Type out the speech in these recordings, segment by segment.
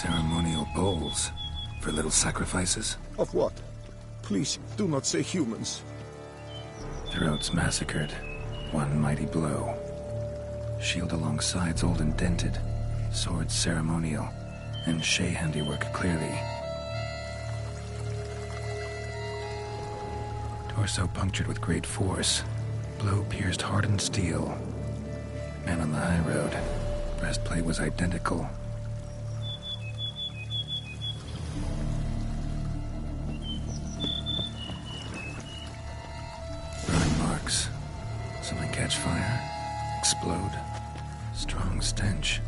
Ceremonial bowls for little sacrifices. Of what? Please, do not say humans. Throats massacred. One mighty blow. Shield along sides old and dented. Swords ceremonial. And Shay handiwork clearly. Torso punctured with great force. Blow pierced hardened steel. Man on the high road. Breastplate was identical. Burn marks. Something catch fire. Explode. Strong stench.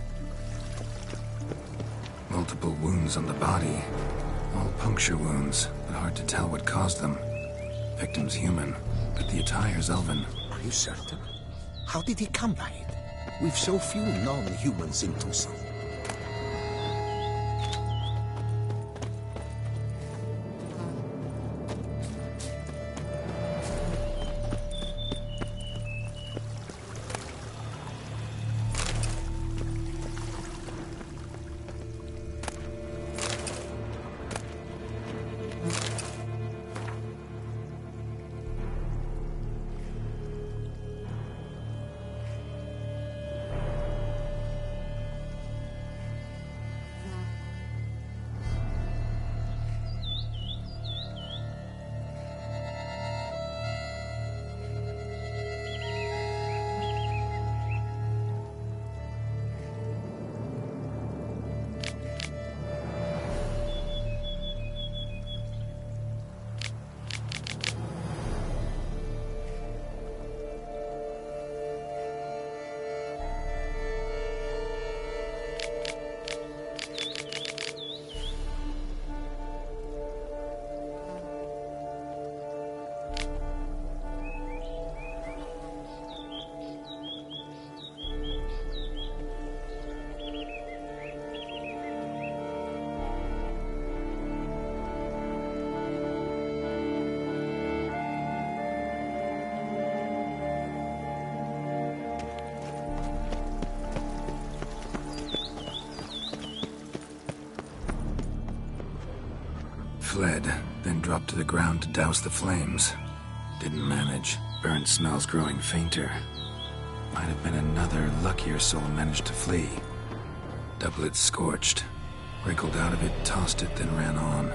Multiple wounds on the body. All puncture wounds, but hard to tell what caused them. Victim's human, but the attire's elven. Are you certain? How did he come by it? We've so few non-humans in Tucson. Fled, then dropped to the ground to douse the flames. Didn't manage. Burnt smells growing fainter. Might have been another luckier soul managed to flee. Doublet scorched. Wriggled out of it, tossed it, then ran on.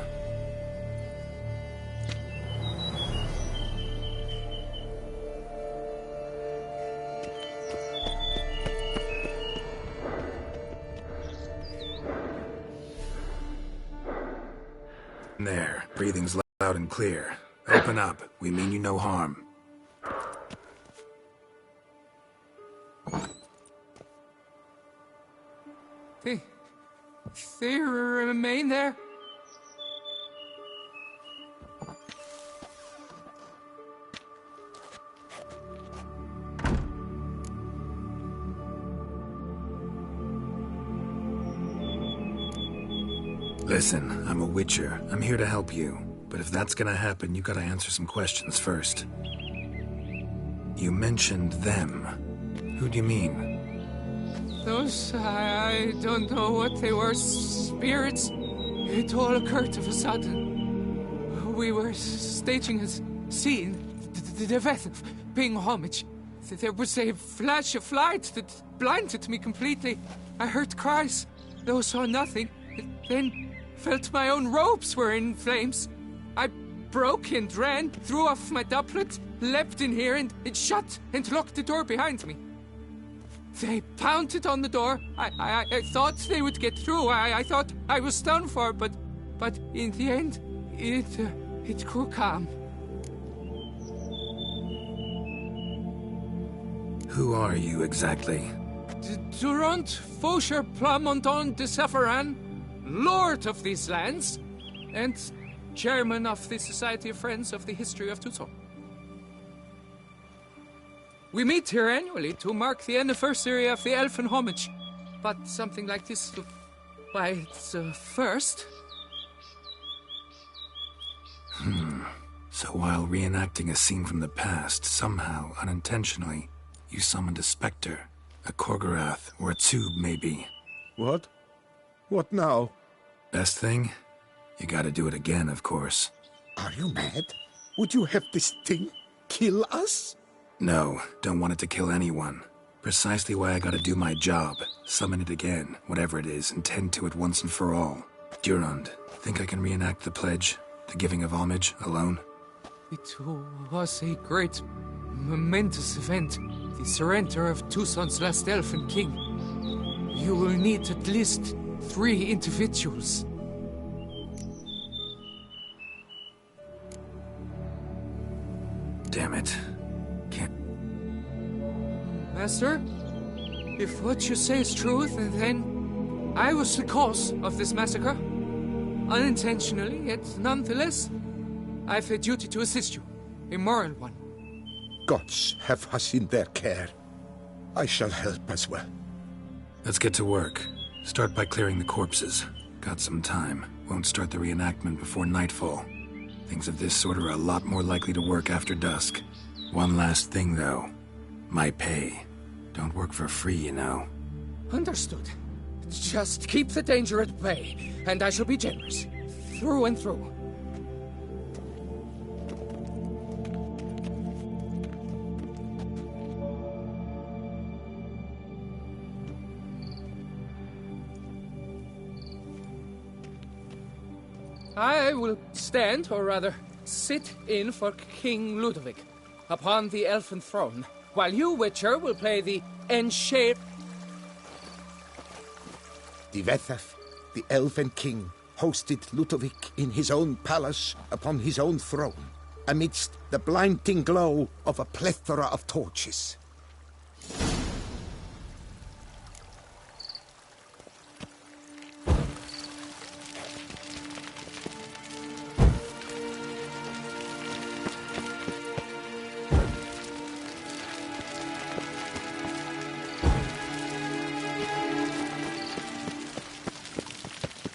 There, breathing's loud and clear. Open up. We mean you no harm. They remain there? Listen, I'm a witcher. I'm here to help you. But if that's gonna happen, you gotta answer some questions first. You mentioned them. Who do you mean? Those, I don't know what they were. Spirits. It all occurred of a sudden. We were staging a scene. The death of paying homage. There was a flash of light that blinded me completely. I heard cries, though saw nothing. Then felt my own robes were in flames. I broke and ran, threw off my doublet, leapt in here and shut and locked the door behind me. They pounded on the door. I thought they would get through. I thought I was done for, but in the end, it grew calm. Who are you exactly? Durant Faucher Plamondon de Safaran, Lord of these lands, and Chairman of the Society of Friends of the History of Tucson. We meet here annually to mark the anniversary of the Elfin Homage, but something like this, why, it's first. So while reenacting a scene from the past, somehow, unintentionally, you summoned a specter, a Korgorath, or a tube, maybe. What? What now? Best thing? You gotta do it again, of course. Are you mad? Would you have this thing kill us? No, don't want it to kill anyone. Precisely why I gotta do my job. Summon it again, whatever it is, and tend to it once and for all. Durand, think I can reenact the pledge, the giving of homage, alone? It was a great, momentous event. The surrender of Tucson's last elfin king. You will need at least 3 individuals. Damn it. Can't... Master, if what you say is truth, then I was the cause of this massacre. Unintentionally, yet nonetheless, I have a duty to assist you. A moral one. Gods have us in their care. I shall help as well. Let's get to work. Start by clearing the corpses. Got some time. Won't start the reenactment before nightfall. Things of this sort are a lot more likely to work after dusk. One last thing, though. My pay. Don't work for free, you know. Understood. Just keep the danger at bay, and I shall be generous. Through and through. I will stand, or rather, sit in for King Ludovic, upon the elfin throne, while you, Witcher, will play the Enshade. The Vethaf, the elven king, hosted Ludovic in his own palace upon his own throne, amidst the blinding glow of a plethora of torches.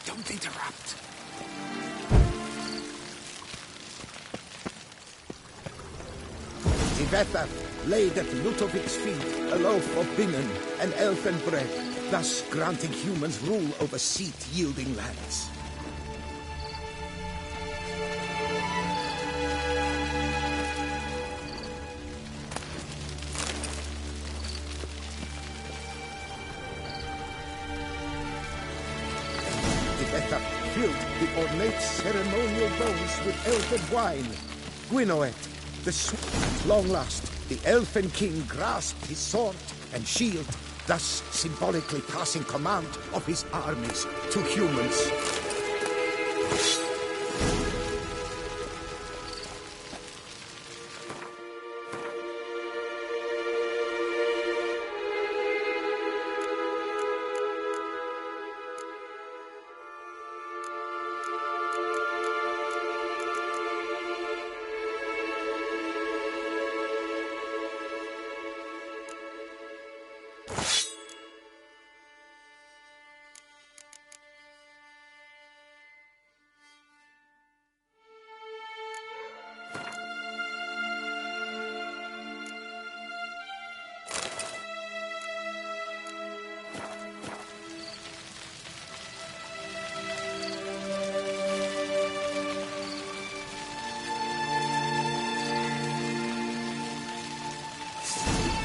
Don't interrupt. The Vethaf laid at Ludovic's feet a loaf of binnen and elfin bread, thus granting humans rule over seat-yielding lands. Filled the ornate ceremonial bowls with elfin wine. Gwinoet, the sweet, long last, the elfin king grasped his sword and shield, thus symbolically passing command of his armies to humans.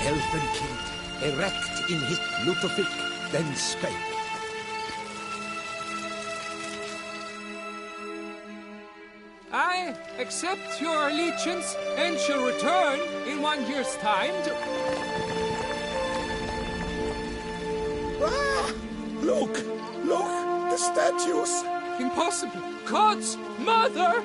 Elfin king, erect in his Ludovic, then spake. I accept your allegiance and shall return in 1 year's time to... Ah! Look! Look! The statues! Impossible! God's mother!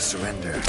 surrender.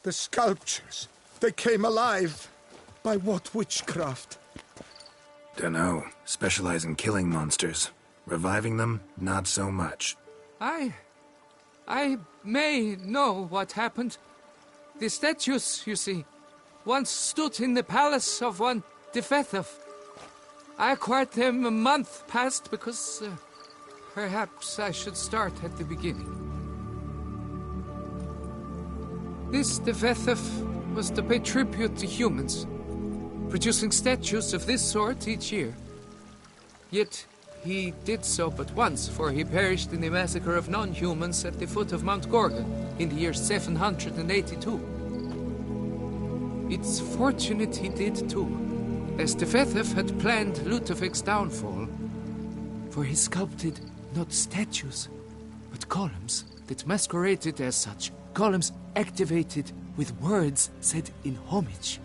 The sculptures, they came alive. By what witchcraft? Dunno. Specialize in killing monsters. Reviving them, not so much. I may know what happened. The statues, you see, once stood in the palace of one Defethov. I acquired them a month past because perhaps I should start at the beginning. This Defethov was to pay tribute to humans, producing statues of this sort each year. Yet he did so but once, for he perished in the massacre of non-humans at the foot of Mount Gorgon in the year 782. It's fortunate he did too, as Defethov had planned Ludovic's downfall, for he sculpted not statues, but columns that masqueraded as such. Columns activated with words said in homage.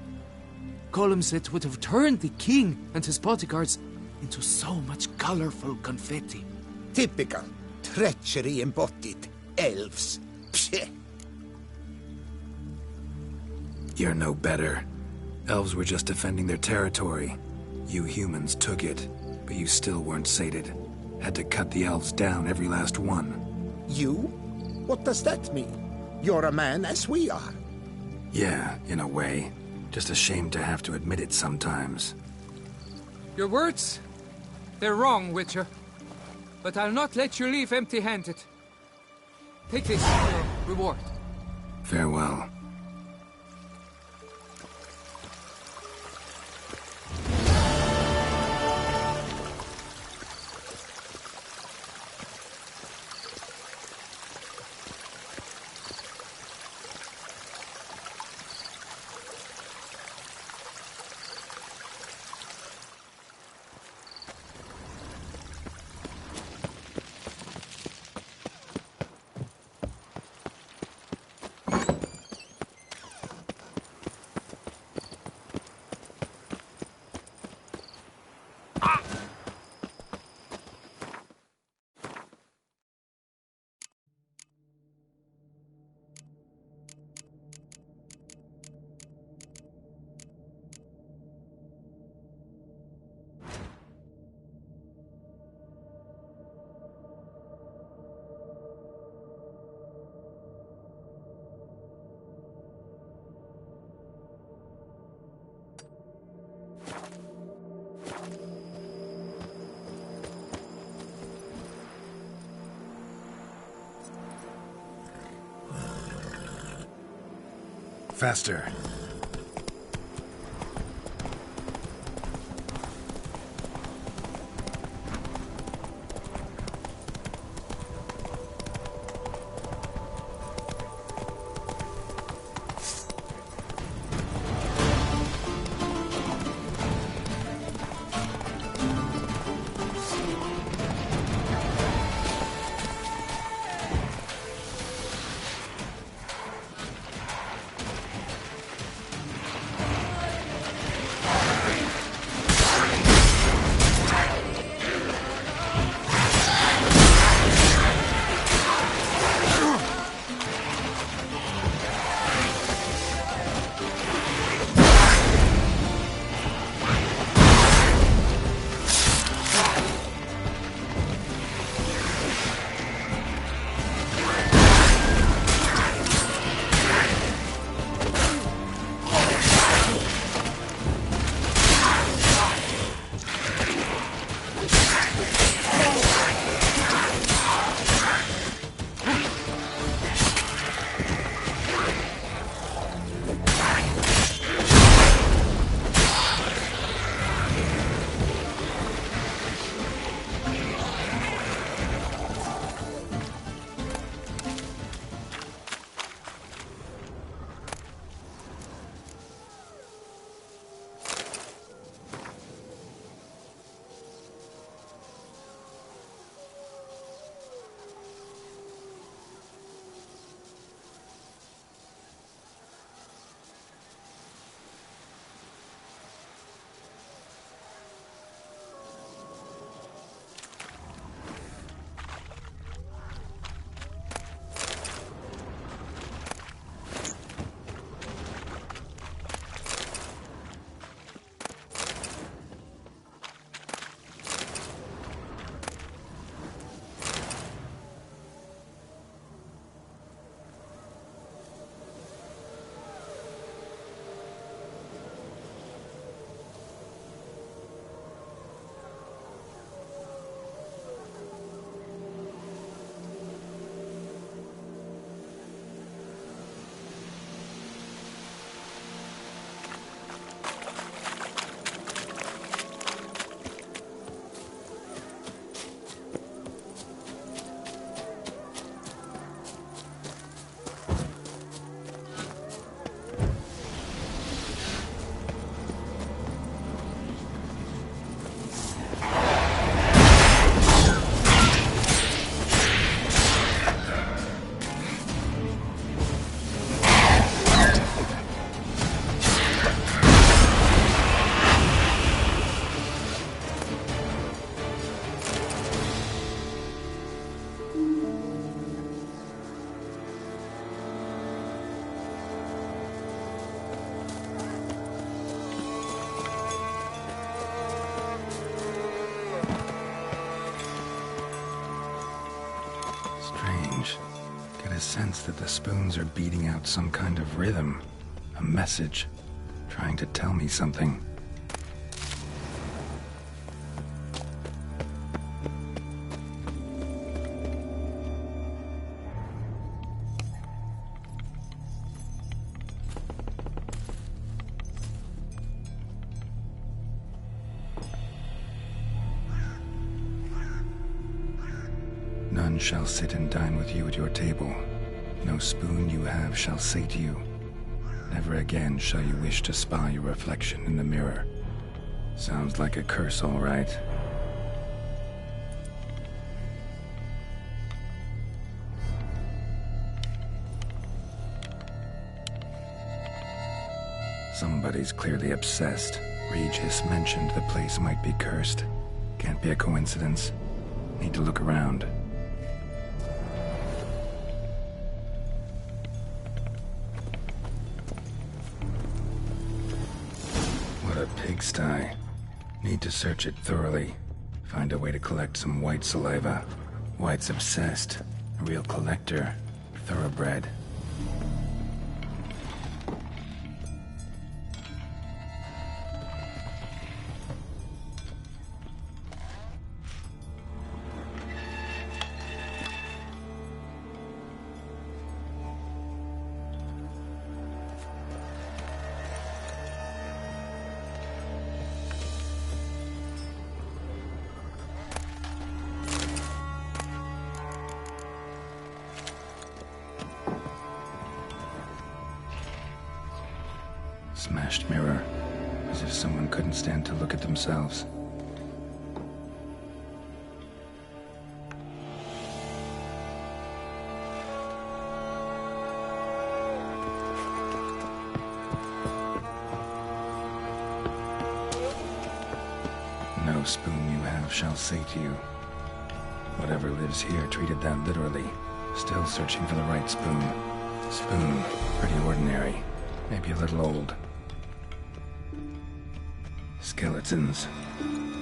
Columns that would have turned the king and his bodyguards into so much colorful confetti. Typical. Treachery embodied. Elves. Psheh. You're no better. Elves were just defending their territory. You humans took it, but you still weren't sated. Had to cut the elves down, every last one. You? What does that mean? You're a man as we are. Yeah, in a way. Just ashamed to have to admit it sometimes. Your words? They're wrong, Witcher. But I'll not let you leave empty-handed. Take this as your reward. Farewell. Faster. sense that the spoons are beating out some kind of rhythm, a message, trying to tell me something. None shall sit and dine with you at your table. No spoon you have shall sate you. Never again shall you wish to spy your reflection in the mirror. Sounds like a curse, all right. Somebody's clearly obsessed. Regis mentioned the place might be cursed. Can't be a coincidence. Need to look around. What a pigsty. Need to search it thoroughly. Find a way to collect some white saliva. White's obsessed. A real collector. Thoroughbred. Smashed mirror, as if someone couldn't stand to look at themselves. No spoon you have shall sate you. Whatever lives here treated that literally. Still searching for the right spoon. Spoon, pretty ordinary. Maybe a little old. Skeletons.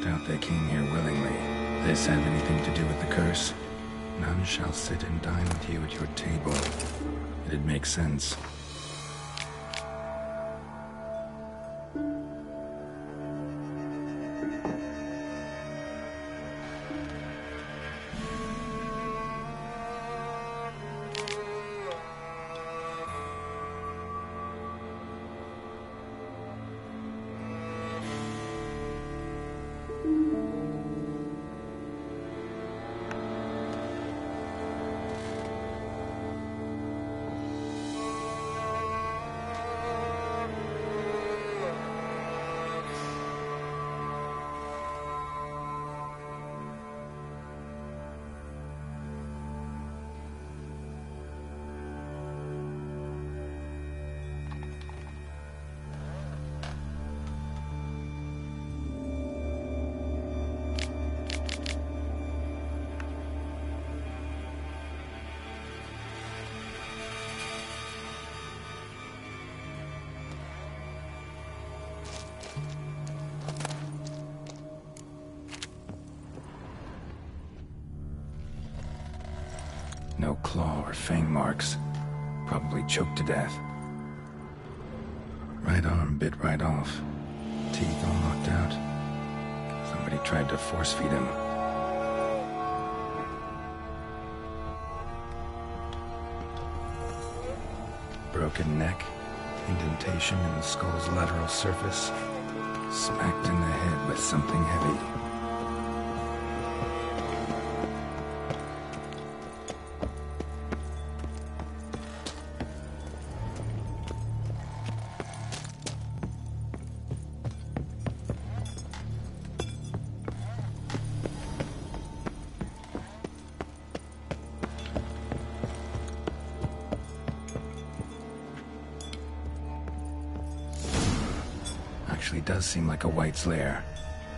Doubt they came here willingly. This have anything to do with the curse? None shall sit and dine with you at your table. It'd make sense. No claw or fang marks. Probably choked to death. Right arm bit right off. Teeth all knocked out. Somebody tried to force feed him. Broken neck. Indentation in the skull's lateral surface. Smacked in the head with something heavy. Actually does seem like a White's lair.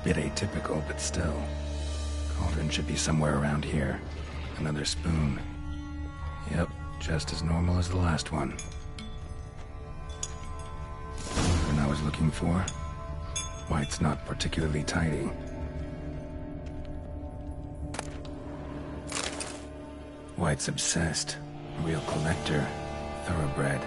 Bit atypical, but still. Cauldron should be somewhere around here. Another spoon. Yep, just as normal as the last one. When I was looking for, White's not particularly tidy. White's obsessed. Real collector. Thoroughbred.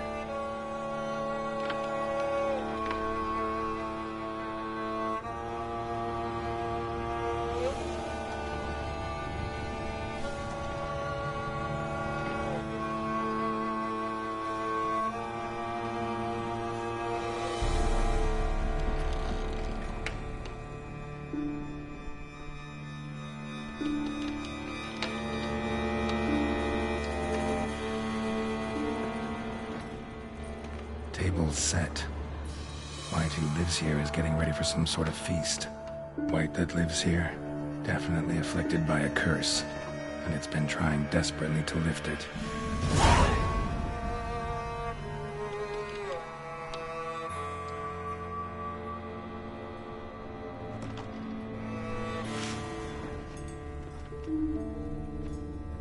Table's set. White, who lives here, is getting ready for some sort of feast. White that lives here, definitely afflicted by a curse, and it's been trying desperately to lift it.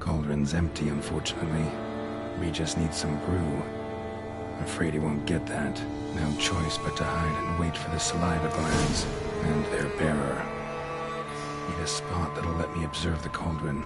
Cauldron's empty, unfortunately. We just need some brew. I'm afraid he won't get that. No choice but to hide and wait for the saliva glands and their bearer. Need a spot that'll let me observe the cauldron.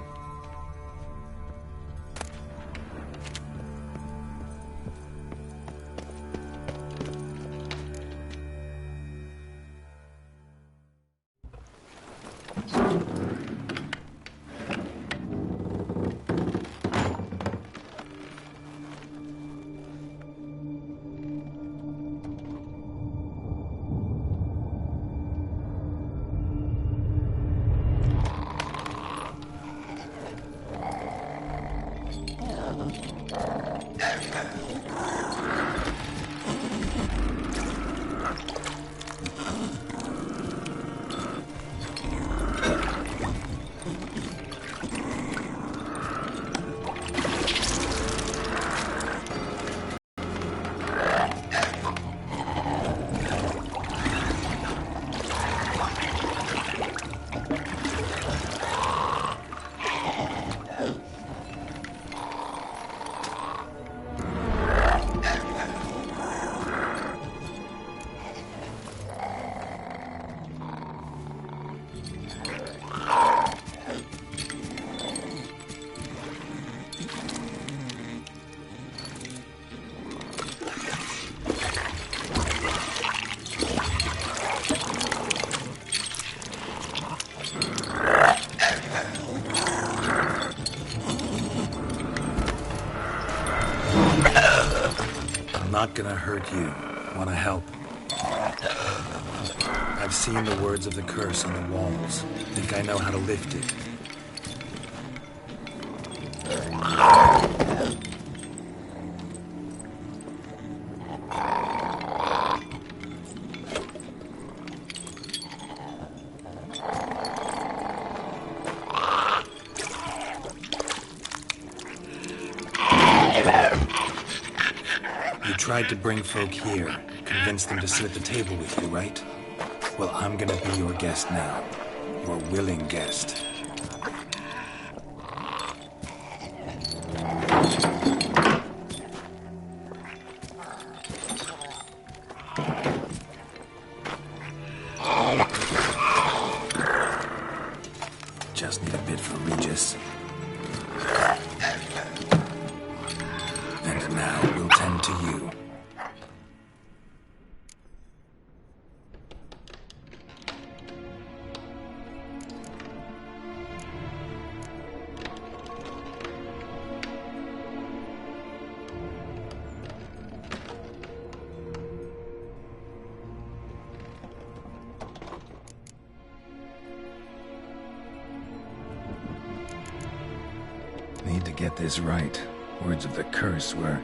Not gonna hurt you. Wanna help? I've seen the words of the curse on the walls. Think I know how to lift it. You tried to bring folk here, convince them to sit at the table with you, right? Well, I'm gonna be your guest now. Your willing guest. Just need a bit for Regis. And now we'll tend to you. Need to get this right. Words of the curse were,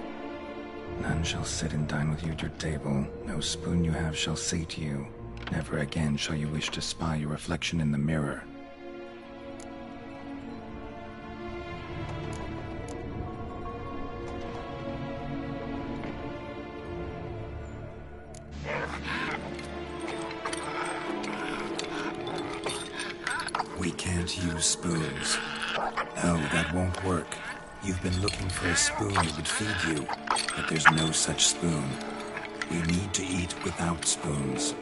none shall sit and dine with you at your table. No spoon you have shall sate you. Never again shall you wish to spy your reflection in the mirror. We can't use spoons. No, that won't work. You've been looking for a spoon that would feed you, but there's no such spoon. We need to eat without spoons.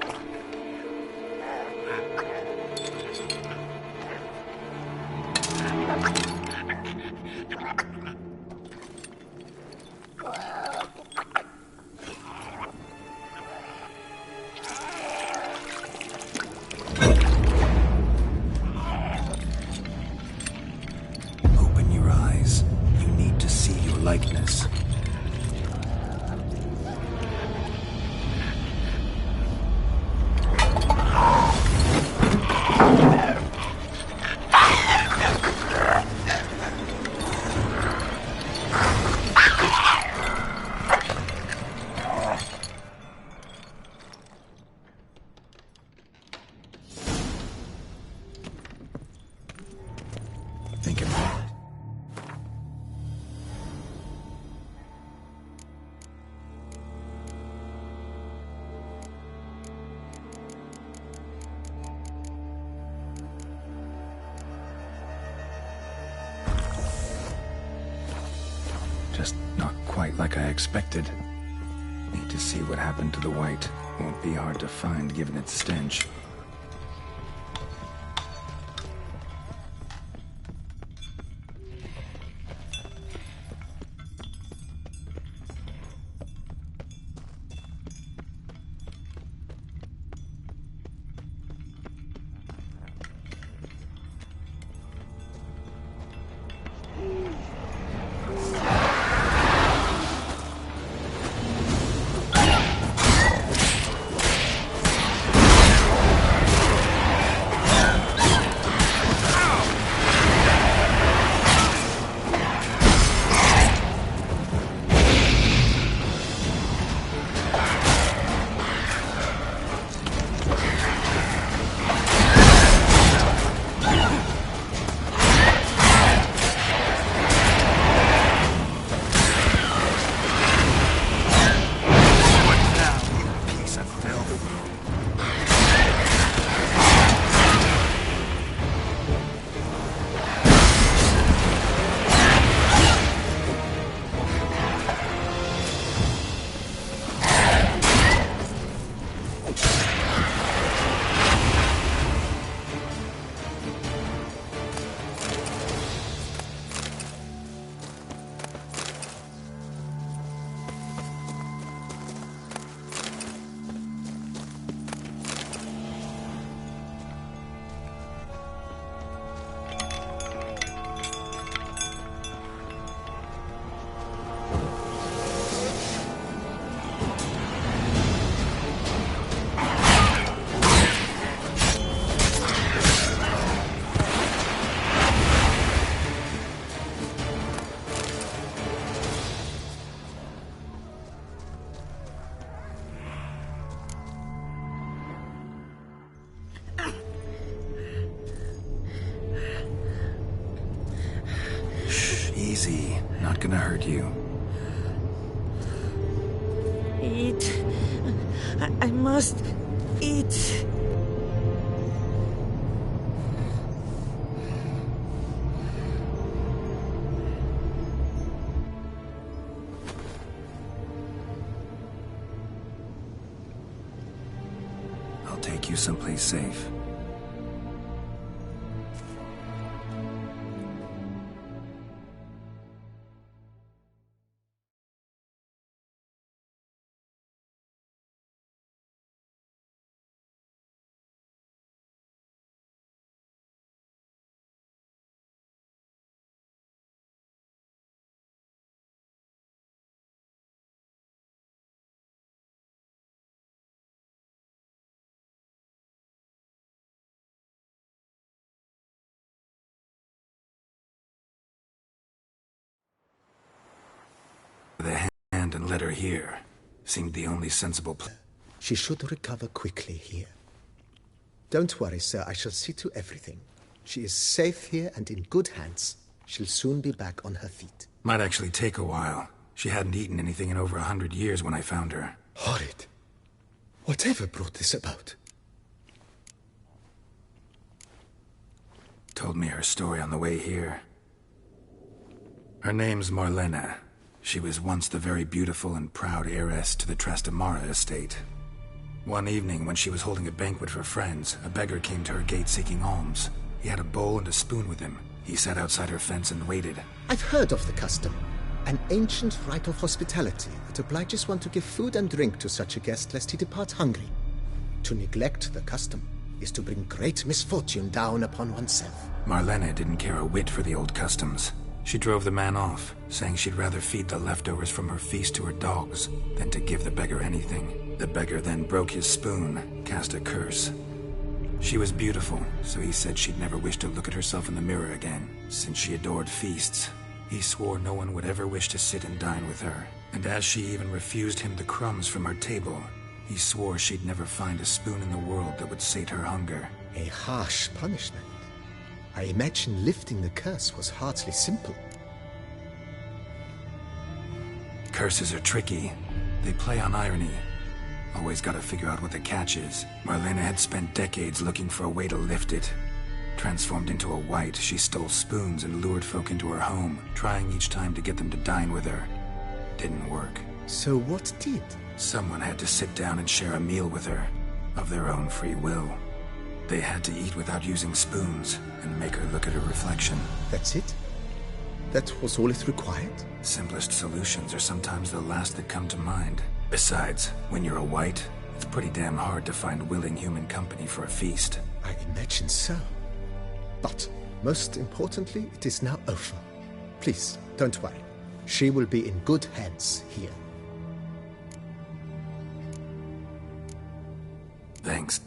Just not quite like I expected. Need to see what happened to the white. Won't be hard to find given its stench. Easy. Not gonna hurt you. Eat. I must eat. I'll take you someplace safe. The hand and let her hear. Seemed the only sensible plan. She should recover quickly here. Don't worry, sir. I shall see to everything. She is safe here and in good hands. She'll soon be back on her feet. Might actually take a while. She hadn't eaten anything in over 100 years when I found her. Horrid. Whatever brought this about? Told me her story on the way here. Her name's Marlena. She was once the very beautiful and proud heiress to the Trastamara estate. One evening, when she was holding a banquet for friends, a beggar came to her gate seeking alms. He had a bowl and a spoon with him. He sat outside her fence and waited. I've heard of the custom. An ancient rite of hospitality that obliges one to give food and drink to such a guest lest he depart hungry. To neglect the custom is to bring great misfortune down upon oneself. Marlena didn't care a whit for the old customs. She drove the man off, saying she'd rather feed the leftovers from her feast to her dogs than to give the beggar anything. The beggar then broke his spoon, cast a curse. She was beautiful, so he said she'd never wish to look at herself in the mirror again. Since she adored feasts, he swore no one would ever wish to sit and dine with her. And as she even refused him the crumbs from her table, he swore she'd never find a spoon in the world that would sate her hunger. A harsh punishment. I imagine lifting the curse was hardly simple. Curses are tricky. They play on irony. Always gotta figure out what the catch is. Marlena had spent decades looking for a way to lift it. Transformed into a white, she stole spoons and lured folk into her home, trying each time to get them to dine with her. Didn't work. So what did? Someone had to sit down and share a meal with her, of their own free will. They had to eat without using spoons, and make her look at her reflection. That's it? That was all it required? Simplest solutions are sometimes the last that come to mind. Besides, when you're a white, it's pretty damn hard to find willing human company for a feast. I imagine so. But, most importantly, it is now over. Please, don't worry. She will be in good hands here. Thanks.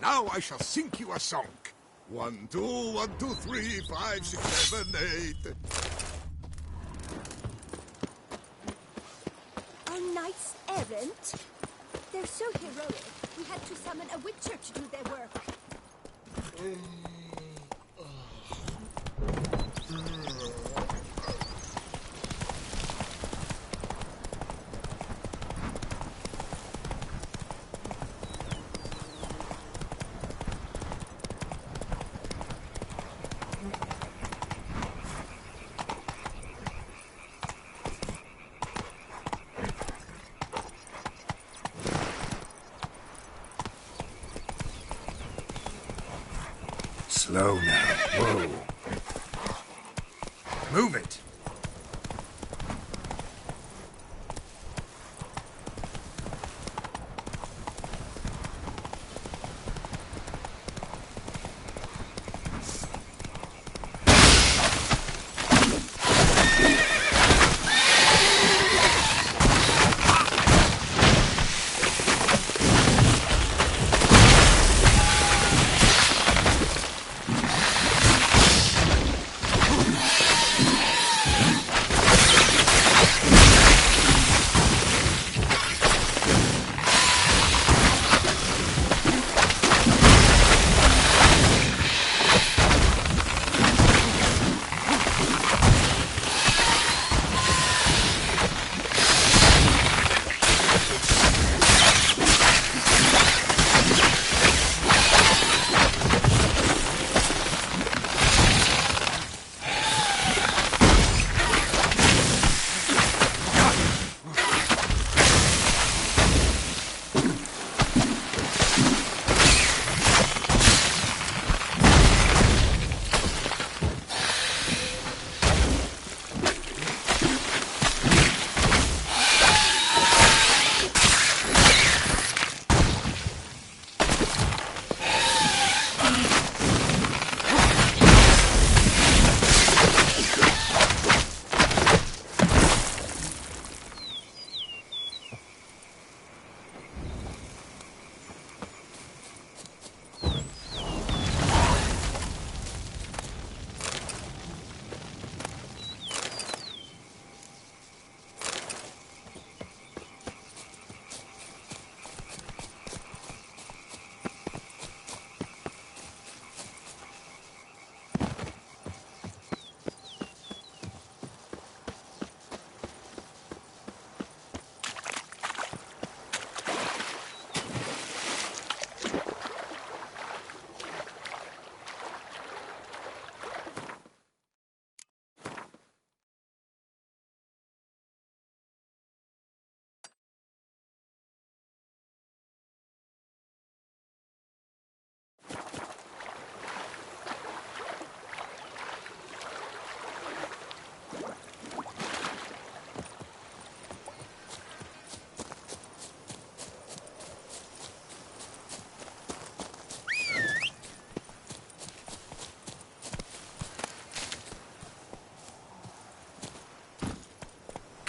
Now I shall sink you a song. 1, 2, 1, 2, 3, 5, 6, 7, 8. Our knights errant? They're so heroic, we had to summon a witcher to do their work. Slow now. Whoa. Move it.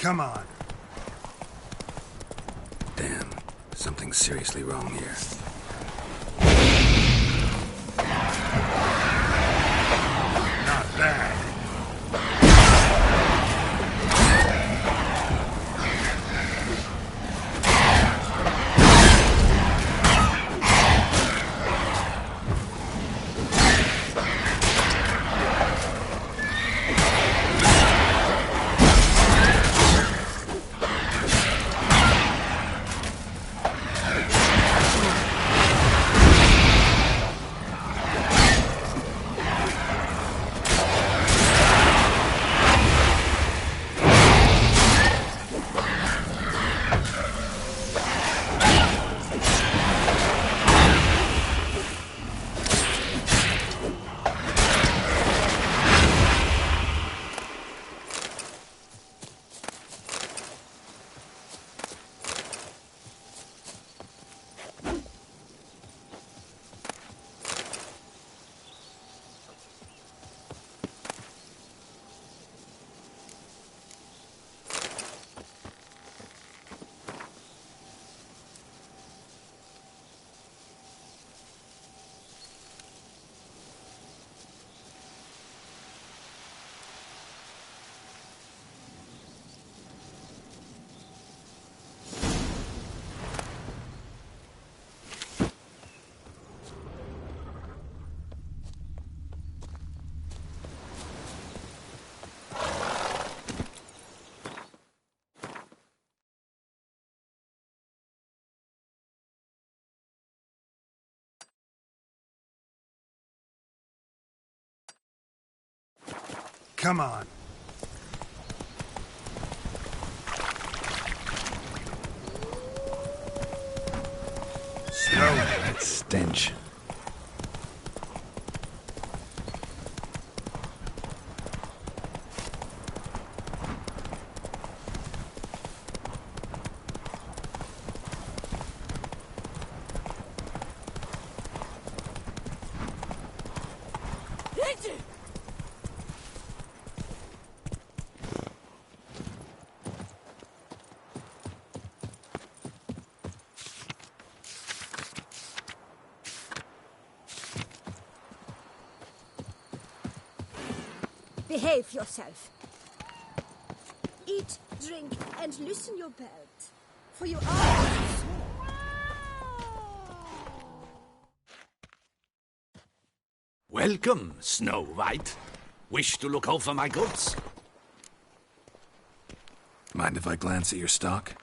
Come on. Damn, something's seriously wrong here. Not bad. Come on. Snow. That stench. Behave yourself. Eat, drink, and loosen your belt. For you are... Welcome, Snow White. Wish to look over my goods? Mind if I glance at your stock?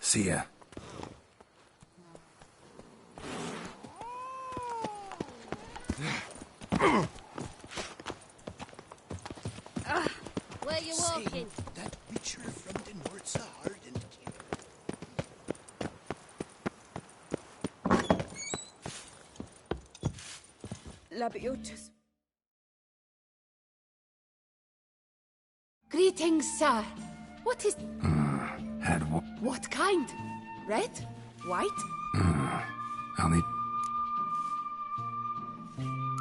See ya. Where you walking? That witcher from the north's a hardened killer. Labiotus. Greetings, sir. What is... What kind? Red? White? I'll need...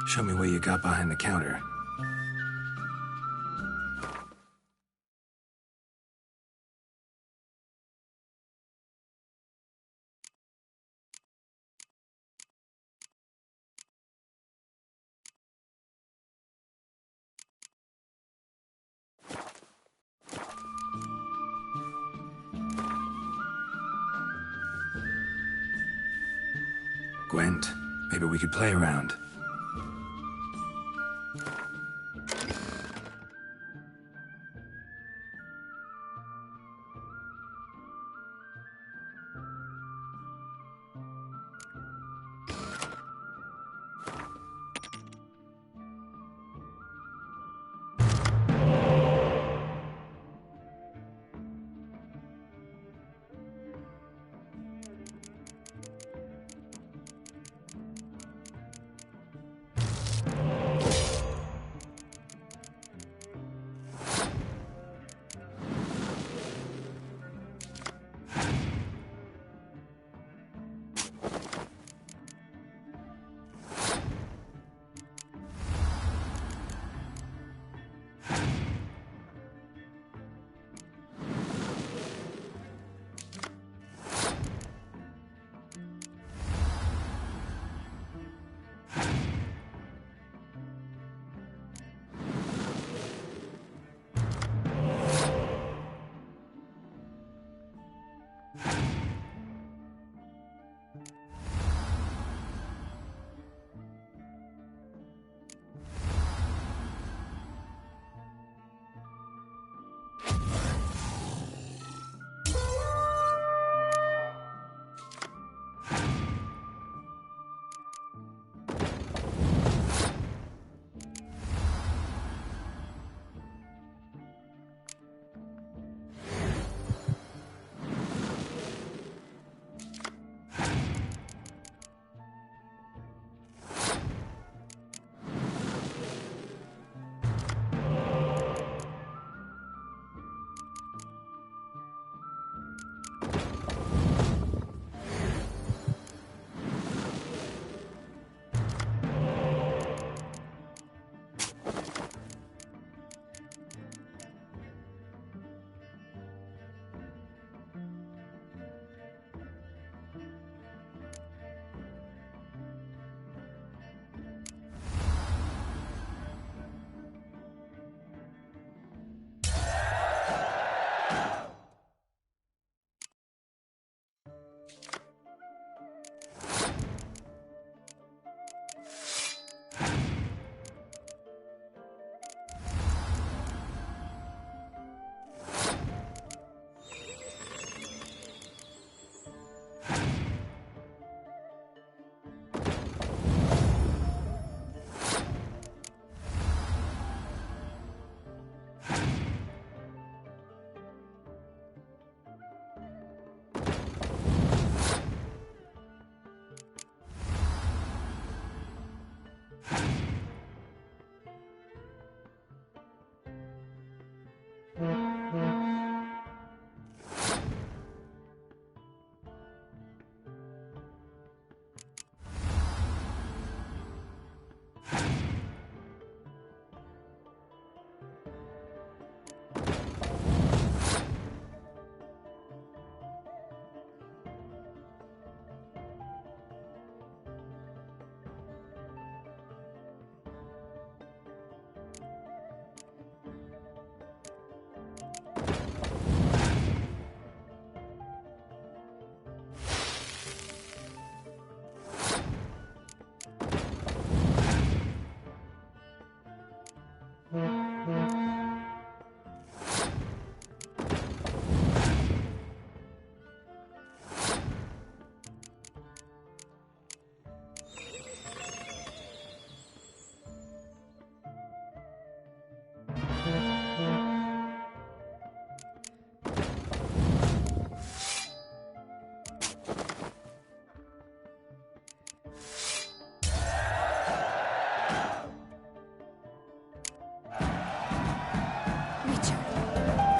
Show me what you got behind the counter. Gwent, maybe we could play around.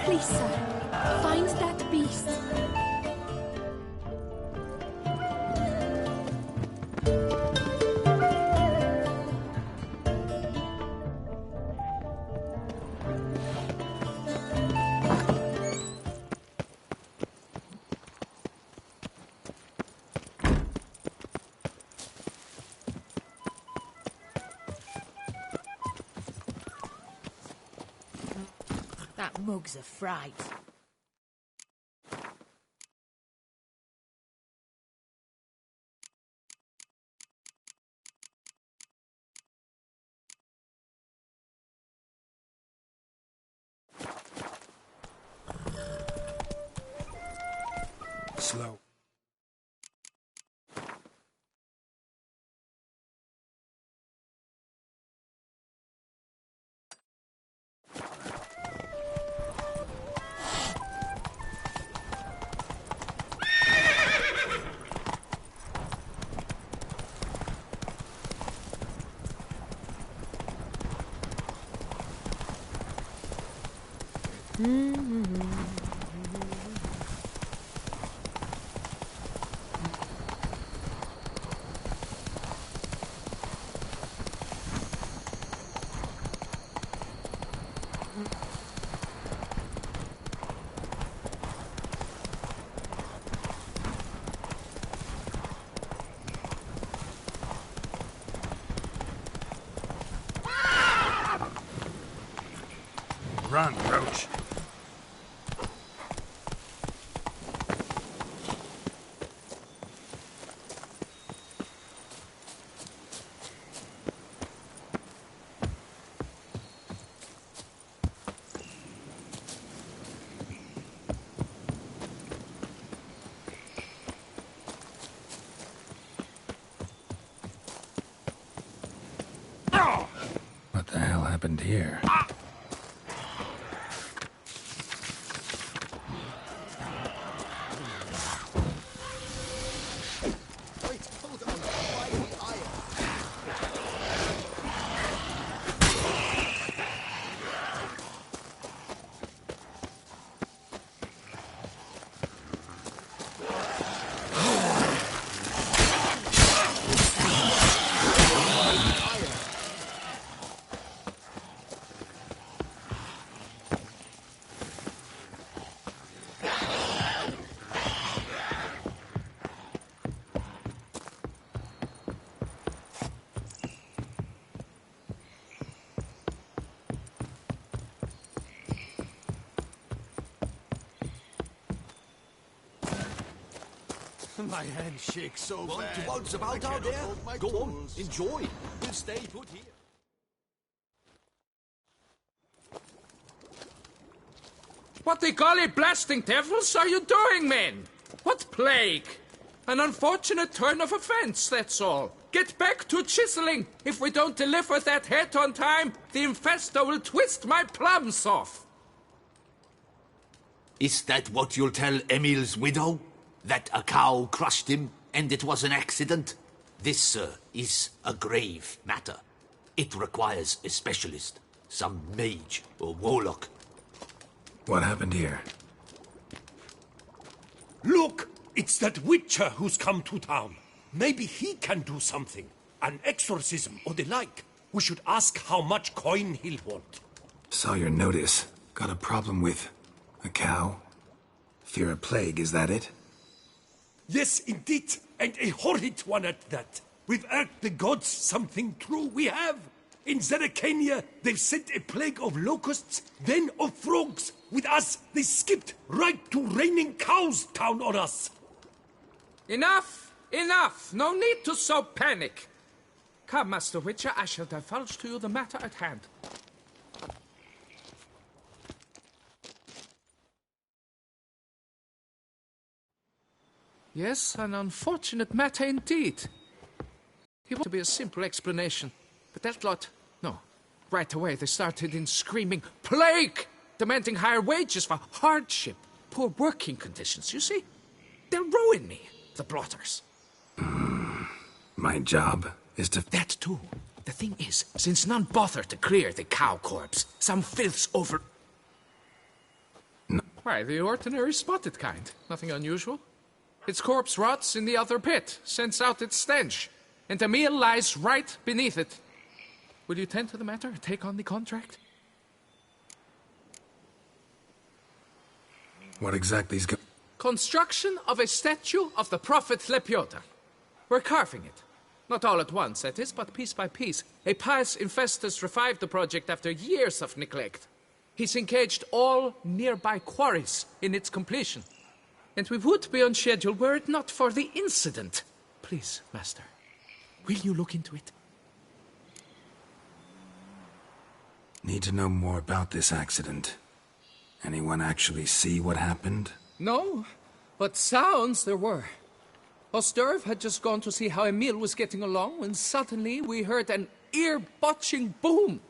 Please, sir, find that beast. That mug's a fright. Slow. Run, Roach. What the hell happened here? Wait, hold on. Why the iron? My hand shakes so Want bad. to waltz I about out cannot there? hold my Go on, tools. enjoy. We'll stay put here. What the golly blasting devils are you doing, men? What plague? An unfortunate turn of events, that's all. Get back to chiseling. If we don't deliver that head on time, the infestor will twist my plums off. Is that what you'll tell Emil's widow? That a cow crushed him and it was an accident? This, sir, is a grave matter. It requires a specialist, some mage or warlock. What happened here? Look! It's that witcher who's come to town. Maybe he can do something. An exorcism or the like. We should ask how much coin he'll want. Saw your notice. Got a problem with a cow? Fear a plague, is that it? Yes, indeed. And a horrid one at that. We've irked the gods something true, we have. In Zeracania, they've sent a plague of locusts, then of frogs. With us, they skipped right to raining cows down on us. Enough! Enough! No need to so panic. Come, Master Witcher, I shall divulge to you the matter at hand. Yes, an unfortunate matter indeed. It wanted to be a simple explanation, but that lot, no. Right away they started in screaming, "Plague!" demanding higher wages for hardship, poor working conditions, you see? They'll ruin me, the blotters. My job is to... That too. The thing is, since none bothered to clear the cow corpse, some filths over... Why, the ordinary spotted kind. Nothing unusual. Its corpse rots in the other pit, sends out its stench, and Emil lies right beneath it. Will you tend to the matter and take on the contract? What exactly is Construction of a statue of the prophet Lepiota. We're carving it. Not all at once, that is, but piece by piece. A pious infestus revived the project after years of neglect. He's engaged all nearby quarries in its completion. And we would be on schedule were it not for the incident. Please, Master, will you look into it? Need to know more about this accident. Anyone actually see what happened? No, but sounds there were. Osterv had just gone to see how Emil was getting along when suddenly we heard an ear-botching boom.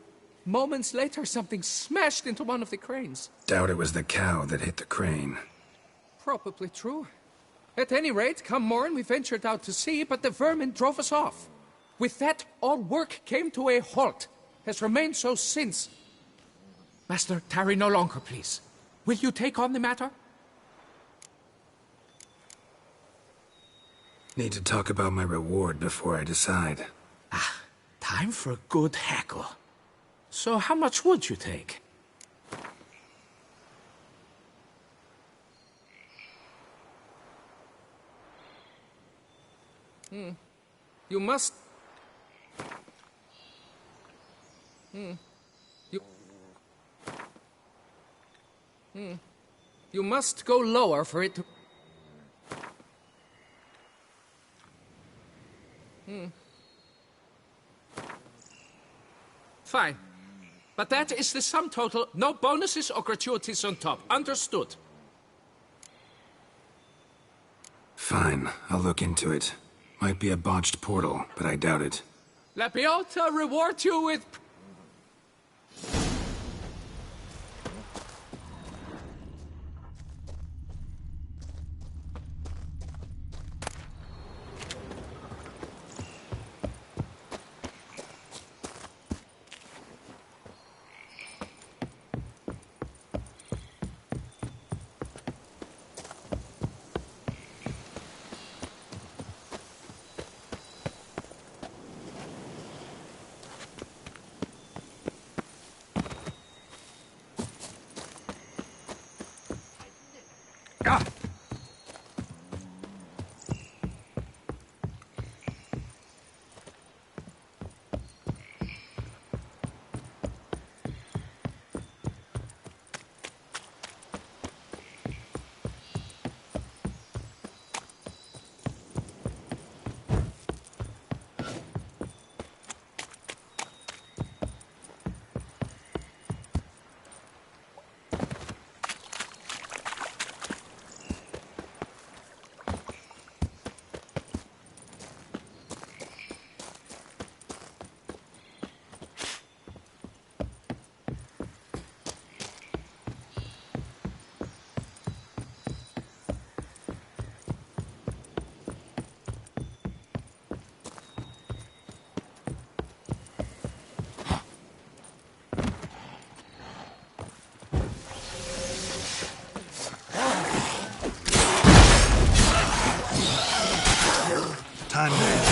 Moments later, something smashed into one of the cranes. Doubt it was the cow that hit the crane. Probably true. At any rate, come morn, we ventured out to sea, but the vermin drove us off. With that, all work came to a halt. Has remained so since. Master, tarry no longer, please. Will you take on the matter? Need to talk about my reward before I decide. Time for a good hackle. So how much would you take? You must... You must go lower for it to... Fine. But that is the sum total. No bonuses or gratuities on top. Understood? Fine, I'll look into it. Might be a botched portal, but I doubt it. Lepiota reward you with... Time to...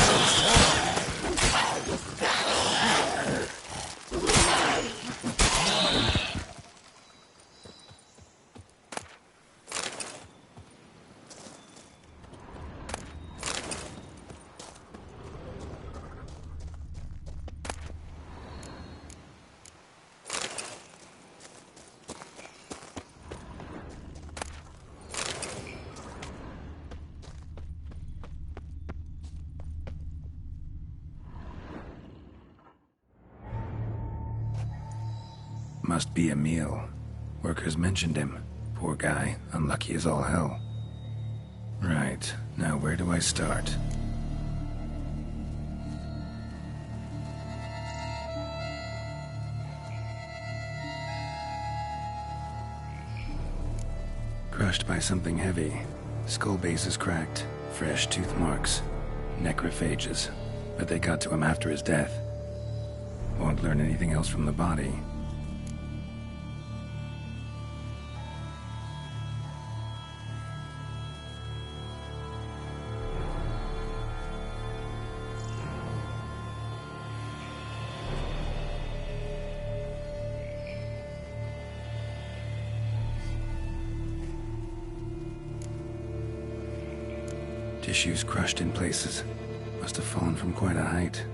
Must be Emil. Workers mentioned him. Poor guy, unlucky as all hell. Right, now where do I start? Crushed by something heavy. Skull base is cracked. Fresh tooth marks. Necrophages. But they got to him after his death. Won't learn anything else from the body. Tissues crushed in places. Must have fallen from quite a height.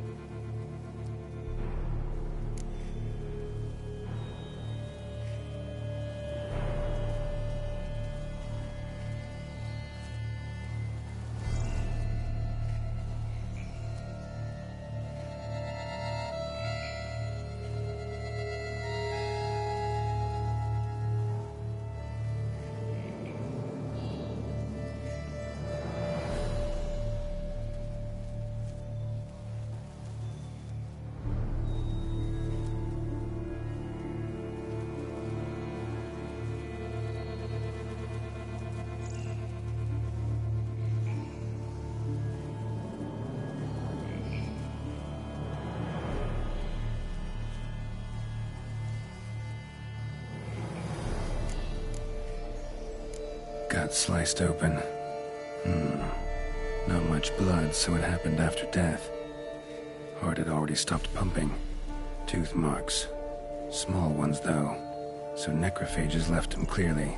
Got sliced open. Not much blood, so it happened after death. Heart had already stopped pumping. Tooth marks. Small ones, though, so necrophages left him clearly.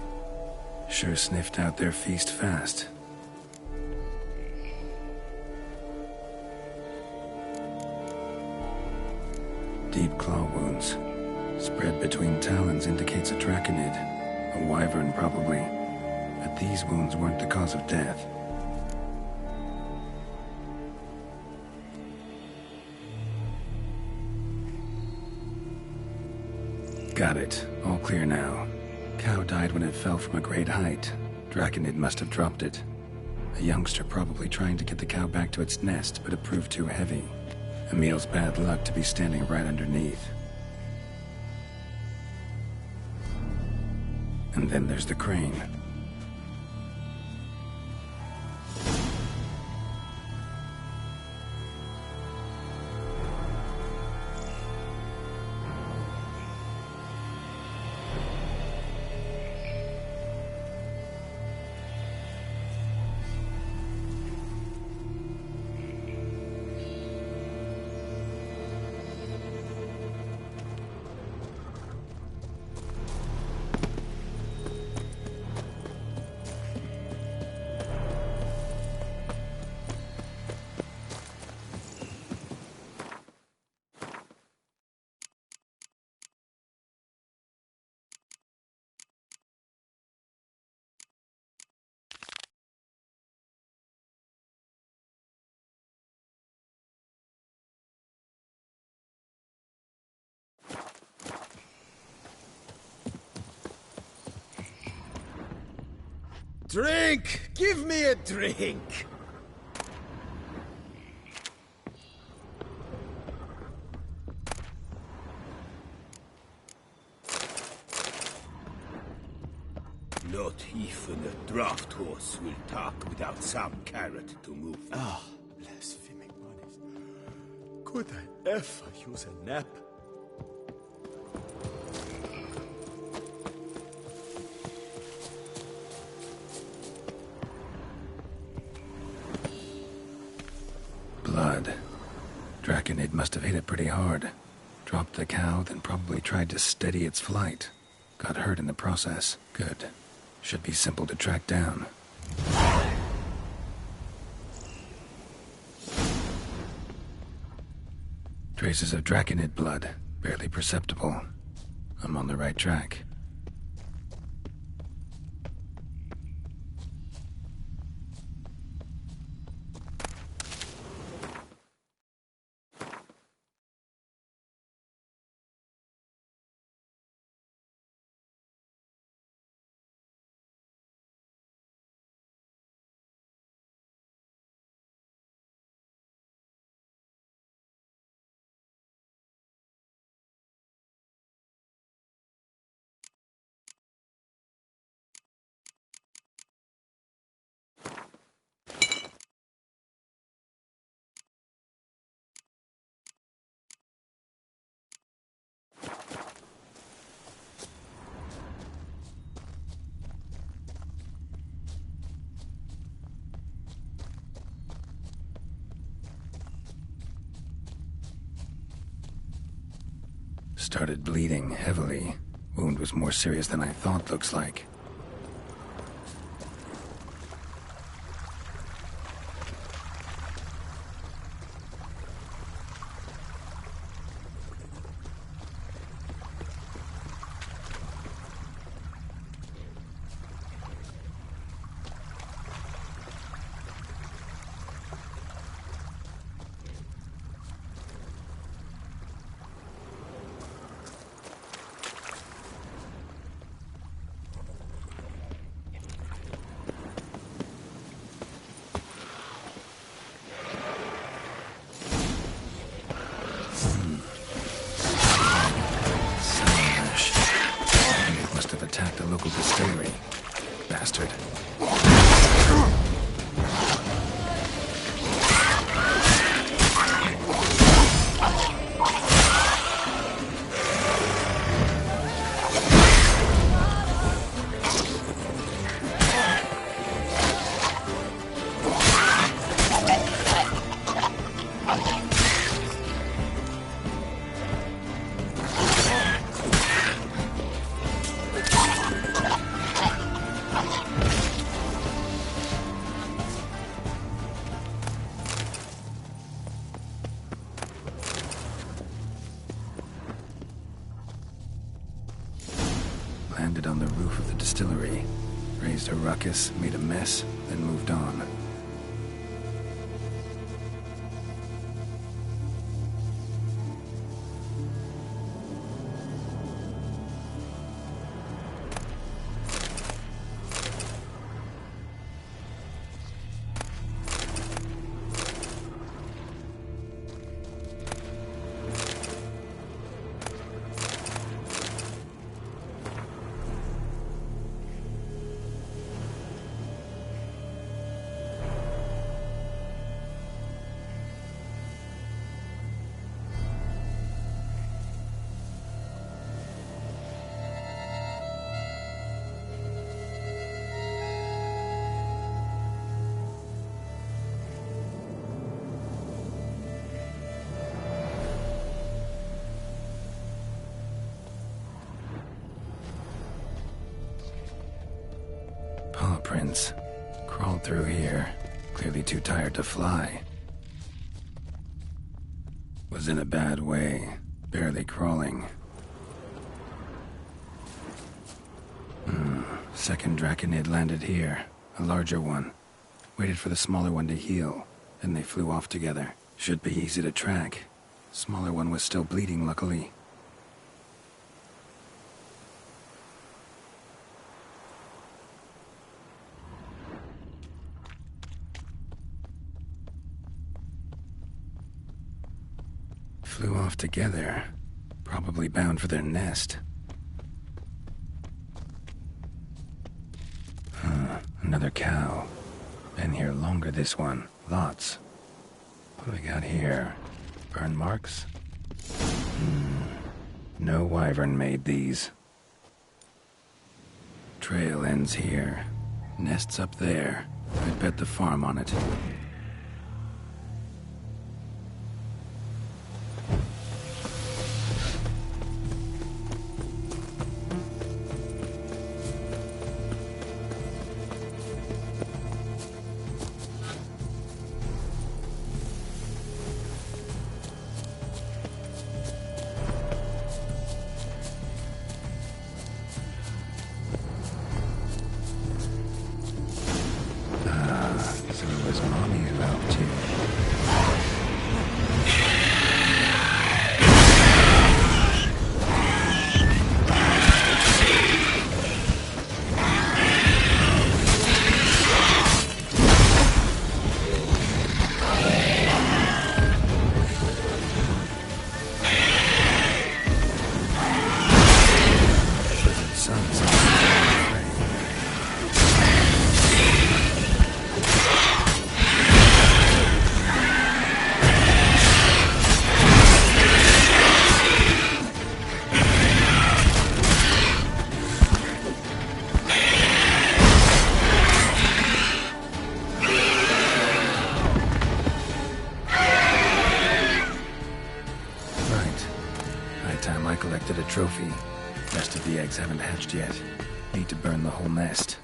Sure sniffed out their feast fast. Deep claw wounds. Spread between talons indicates a draconid. A wyvern, probably. But these wounds weren't the cause of death. Got it. All clear now. Cow died when it fell from a great height. Draconid must have dropped it. A youngster probably trying to get the cow back to its nest, but it proved too heavy. Emil's bad luck to be standing right underneath. And then there's the crane. Drink! Give me a drink! Not even a draft horse will talk without some carrot to move. Ah, blaspheming bodies. Could I ever use a nap? Blood. Draconid must have hit it pretty hard. Dropped the cow, then probably tried to steady its flight. Got hurt in the process. Good. Should be simple to track down. Traces of Draconid blood. Barely perceptible. I'm on the right track. Started bleeding heavily. Wound was more serious than I thought, looks like. local distillery. Bastard. Landed on the roof of the distillery, raised a ruckus, made a mess, then moved on. Paw prints. Crawled through here. Clearly too tired to fly. Was in a bad way. Barely crawling. Second Draconid landed here. A larger one. Waited for the smaller one to heal. Then they flew off together. Should be easy to track. Smaller one was still bleeding, luckily. Flew off together. Probably bound for their nest. Another cow. Been here longer, this one. Lots. What do we got here? Burn marks? No wyvern made these. Trail ends here. Nests up there. I'd bet the farm on it. So it was Mommy who helped you. Time I collected a trophy. Rest of the eggs haven't hatched yet. Need to burn the whole nest.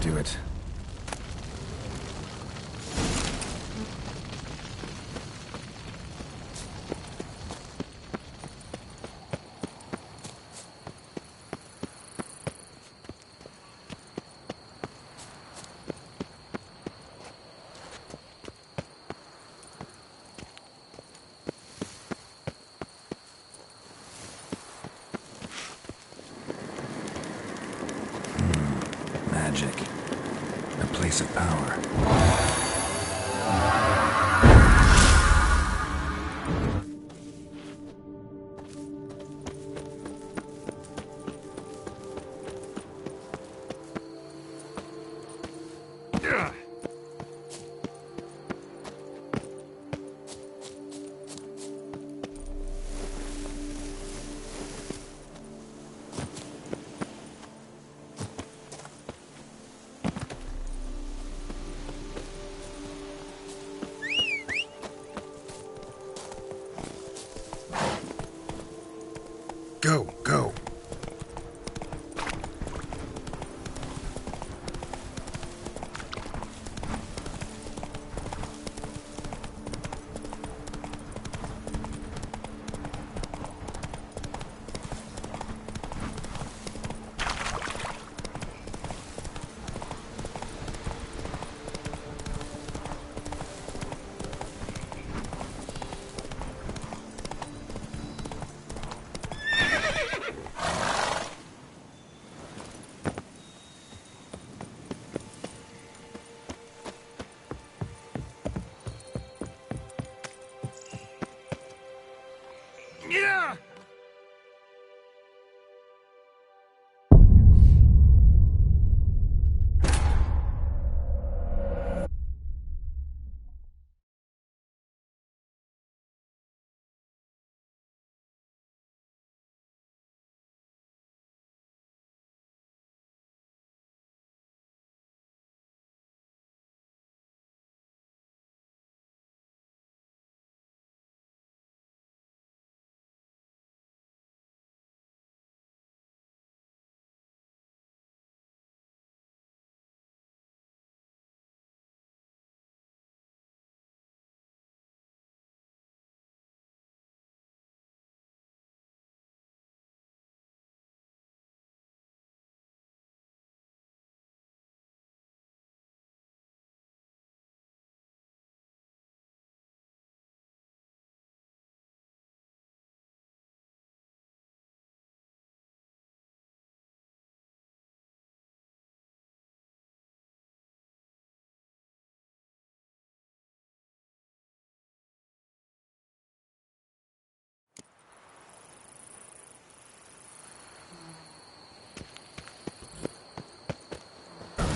Do it. place of power. Go, go.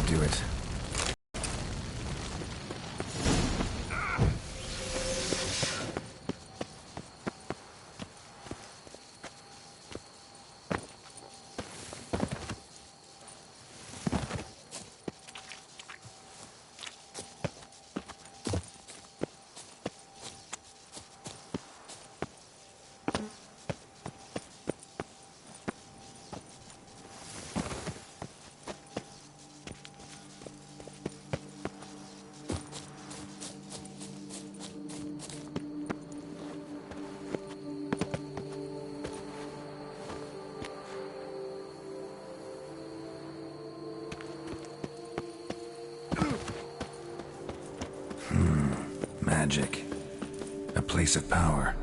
Do it. Magic. A place of power.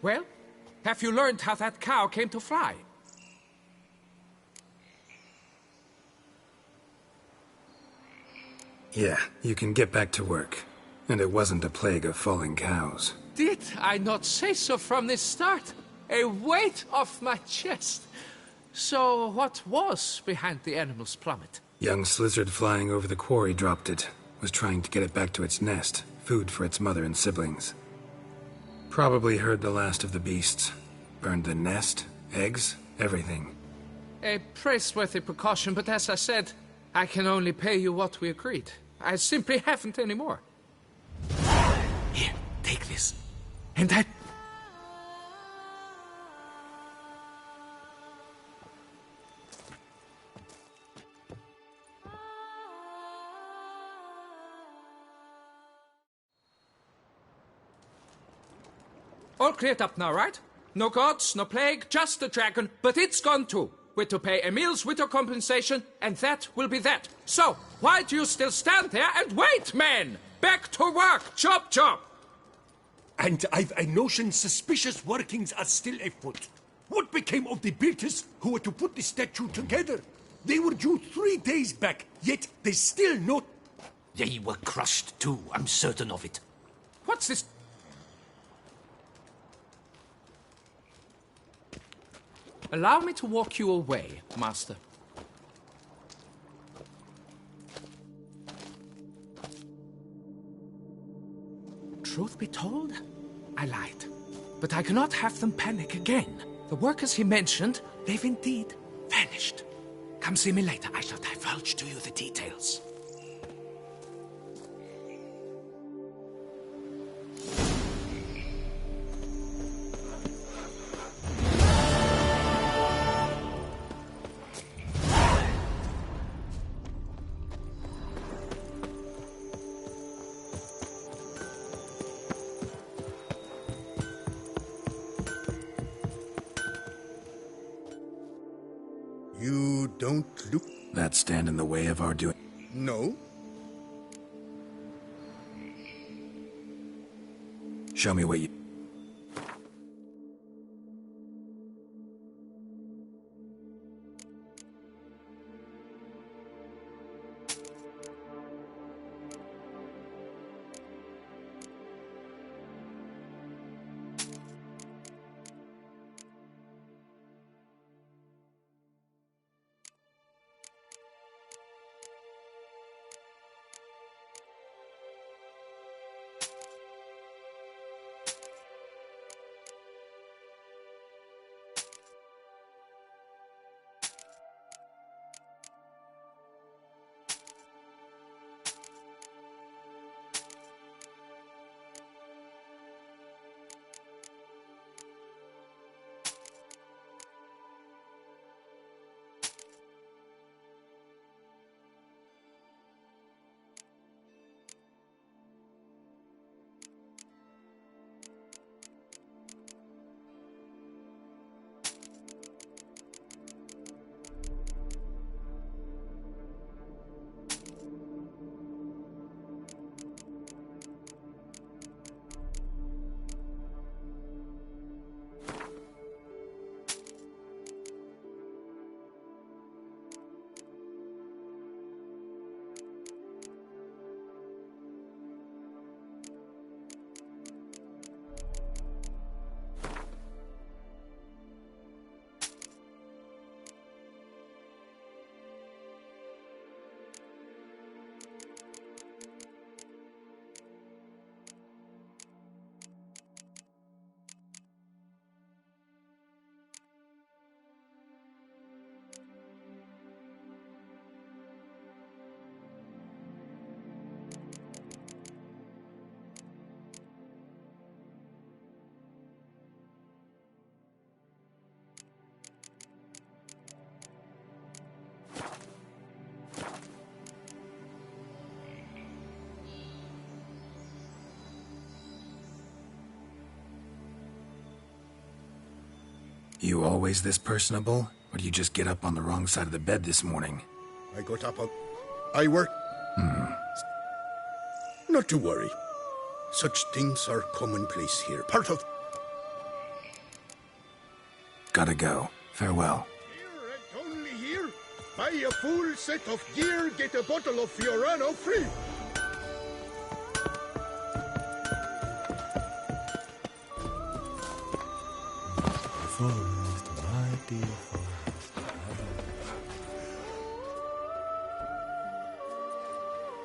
Well, have you learned how that cow came to fly? Yeah, you can get back to work. And it wasn't a plague of falling cows. Did I not say so from the start? A weight off my chest. So what was behind the animal's plummet? Young lizard flying over the quarry dropped it. Was trying to get it back to its nest. Food for its mother and siblings. Probably heard the last of the beasts. Burned the nest, eggs, everything. A praiseworthy precaution, but as I said, I can only pay you what we agreed. I simply haven't any more. Here, take this. And I... All cleared up now, right? No gods, no plague, just the dragon, but it's gone too. We're to pay Emil's widow compensation, and that will be that. So, why do you still stand there and wait, men? Back to work! Chop, chop! And I've a notion suspicious workings are still afoot. What became of the builders who were to put the statue together? They were due 3 days back, yet there's still no... They were crushed too, I'm certain of it. What's this? Allow me to walk you away, Master. Truth be told, I lied. But I cannot have them panic again. The workers he mentioned, they've indeed vanished. Come see me later. I shall divulge to you the details. You don't look... That stand in the way of our doing... No? Show me what you... You always this personable? Or do you just get up on the wrong side of the bed this morning? I got up on... I work... Not to worry. Such things are commonplace here. Part of... Gotta go. Farewell. Here and only here, buy a full set of gear, get a bottle of Fiorano free. Forest, mighty forest.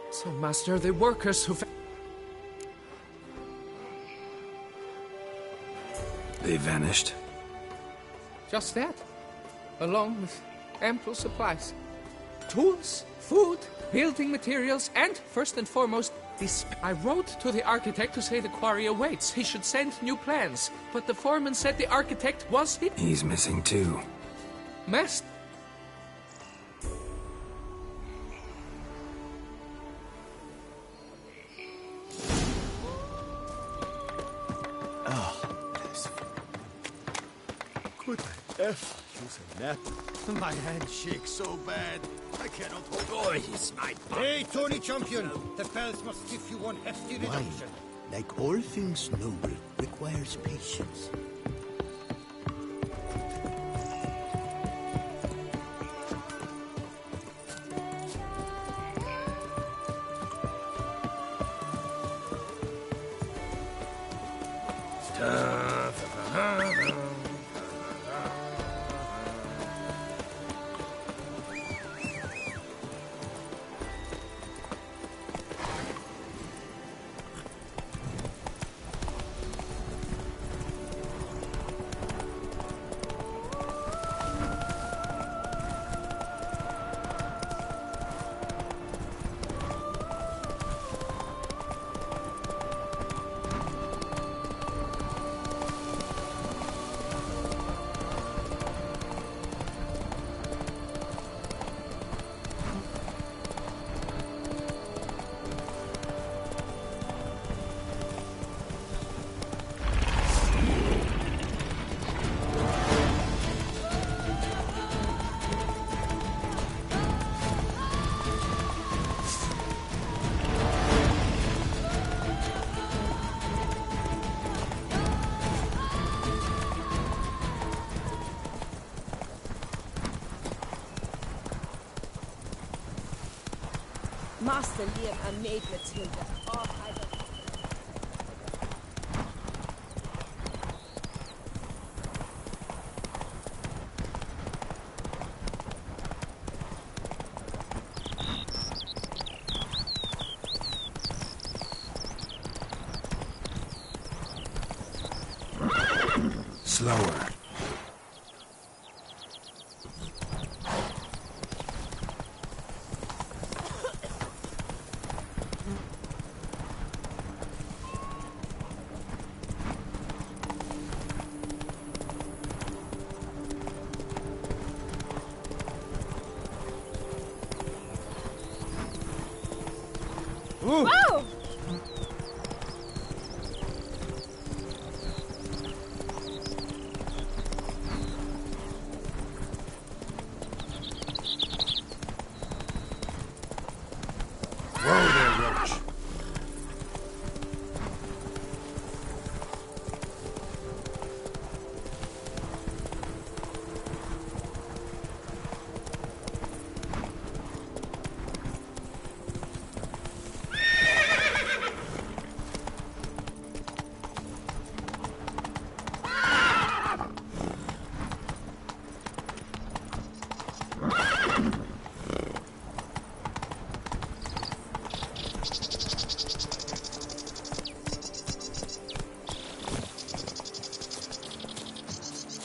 So, Master, the workers who... They vanished. Just that. Along with ample supplies. Tools, food, building materials, and, first and foremost, this. I wrote to the architect to say the quarry awaits. He should send new plans. But the foreman said the architect was hit. He's missing too. Messed. Could I ever use a nap? My hand shakes so bad, I cannot hold on. Hey, Tony Champion! The bells must give you one hefty reduction. Like all things noble, requires patience. Master Liam and Maid Matilda. Oh, I don't... Slower. Whoa!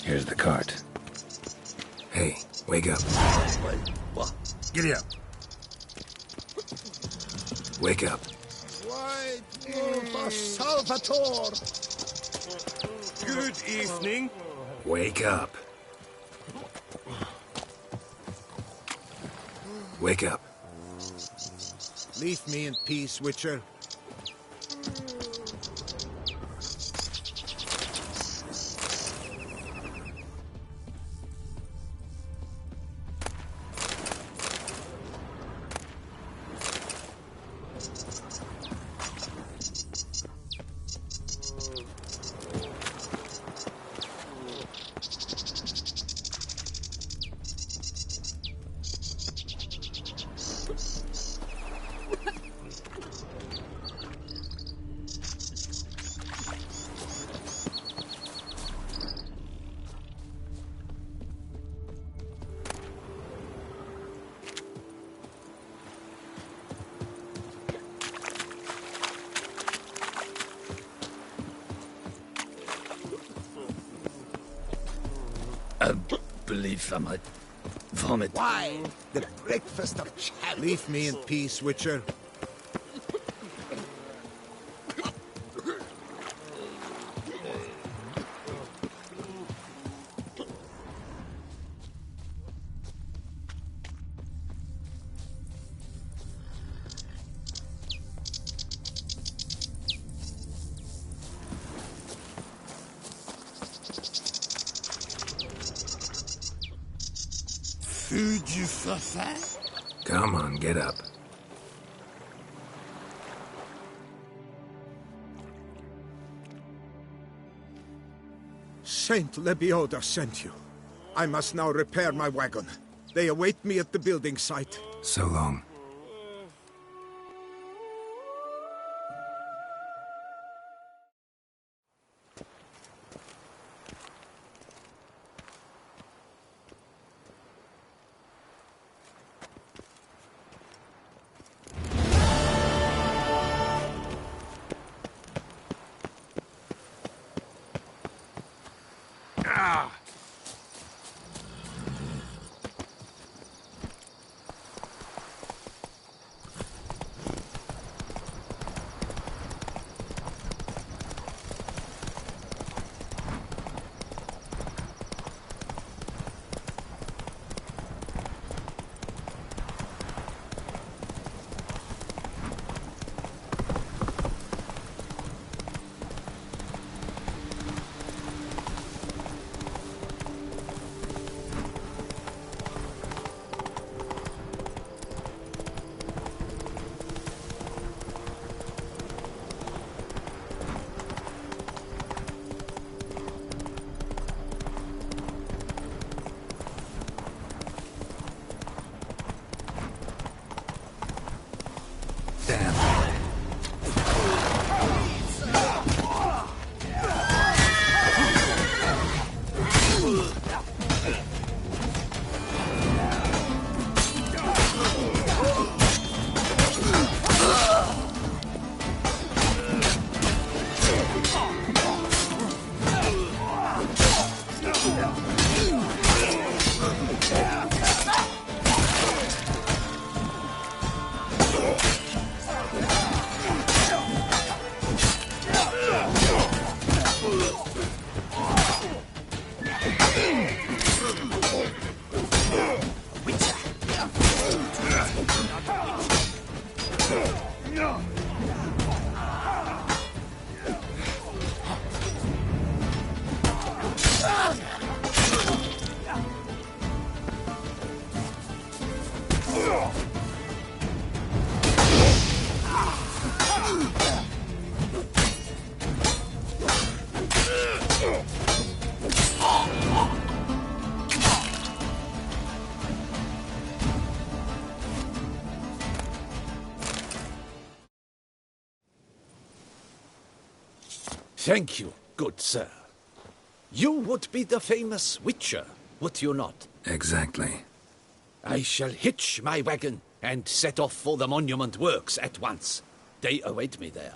Here's the cart. Hey, wake up. What? Giddy up. Wake up. Why, Salvatore! Good evening. Wake up. Wake up. Leave me in peace, Witcher. I believe I might vomit. Why? The breakfast of champions. Leave me in peace, Witcher. Feu du Fafin? Come on, get up. Saint Lebioda sent you. I must now repair my wagon. They await me at the building site. So long. Thank you, good sir. You would be the famous Witcher, would you not? Exactly. I shall hitch my wagon and set off for the monument works at once. They await me there.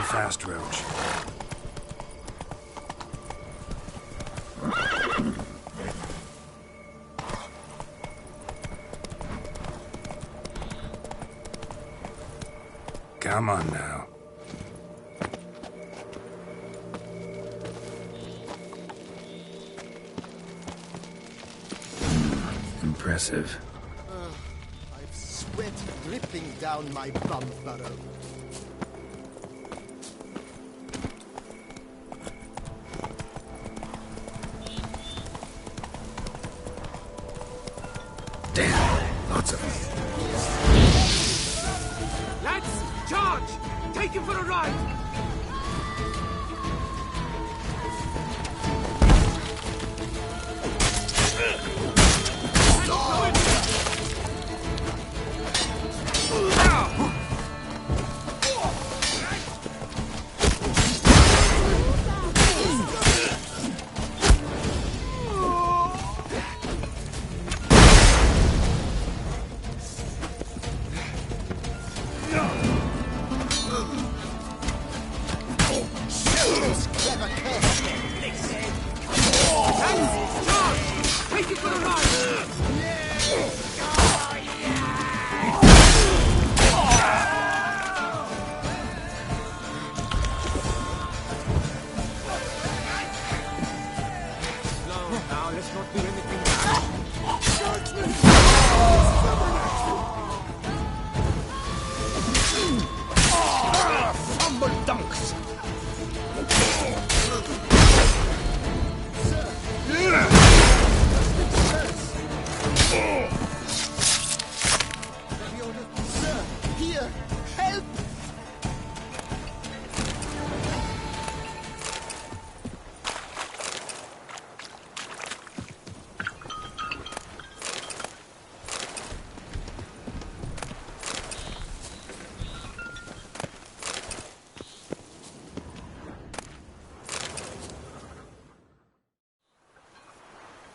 fast, Roach. Come on now. Impressive. I've sweat dripping down my bum furrow. Damn, lots of them. Lads, charge! Take him for a ride!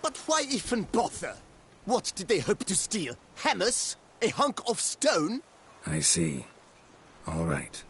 But why even bother? What did they hope to steal? Hammers? A hunk of stone? I see. All right.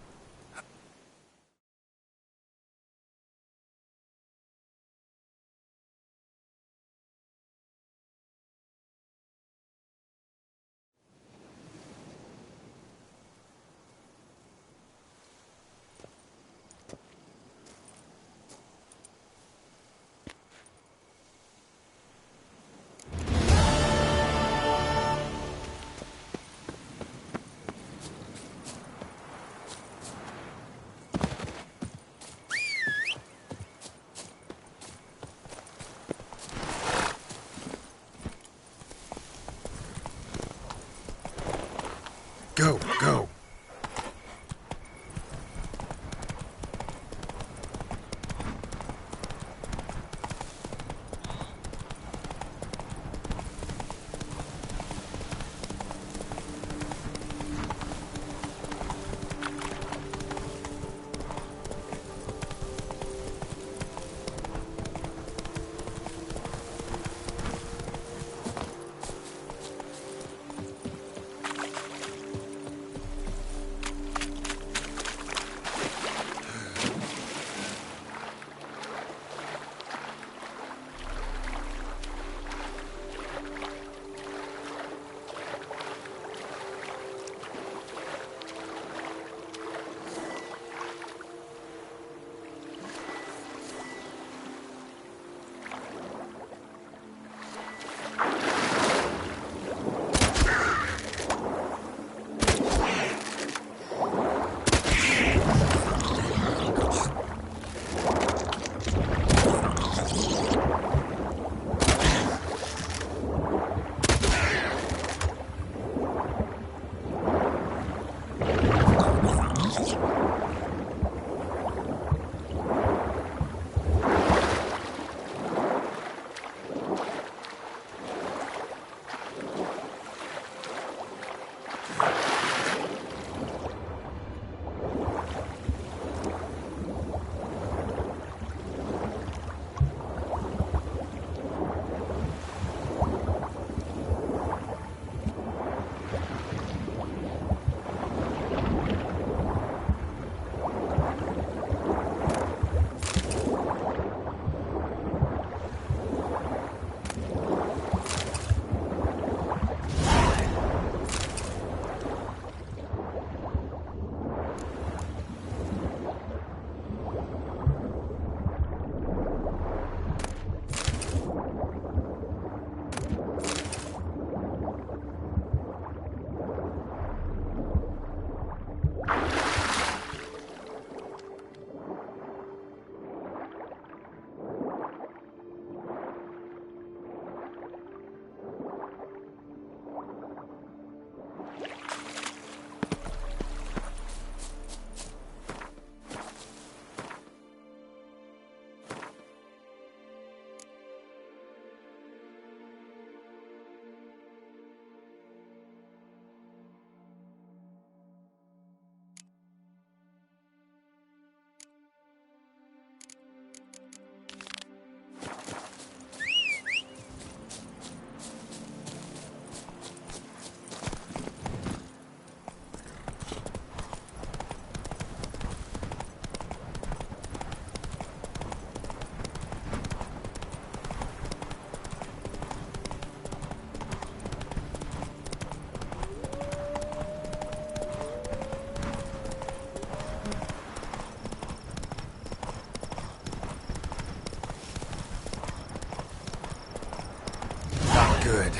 good.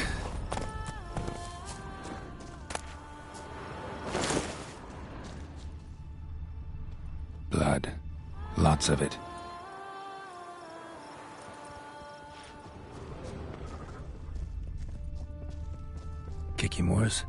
Blood. Lots of it. Kikimores?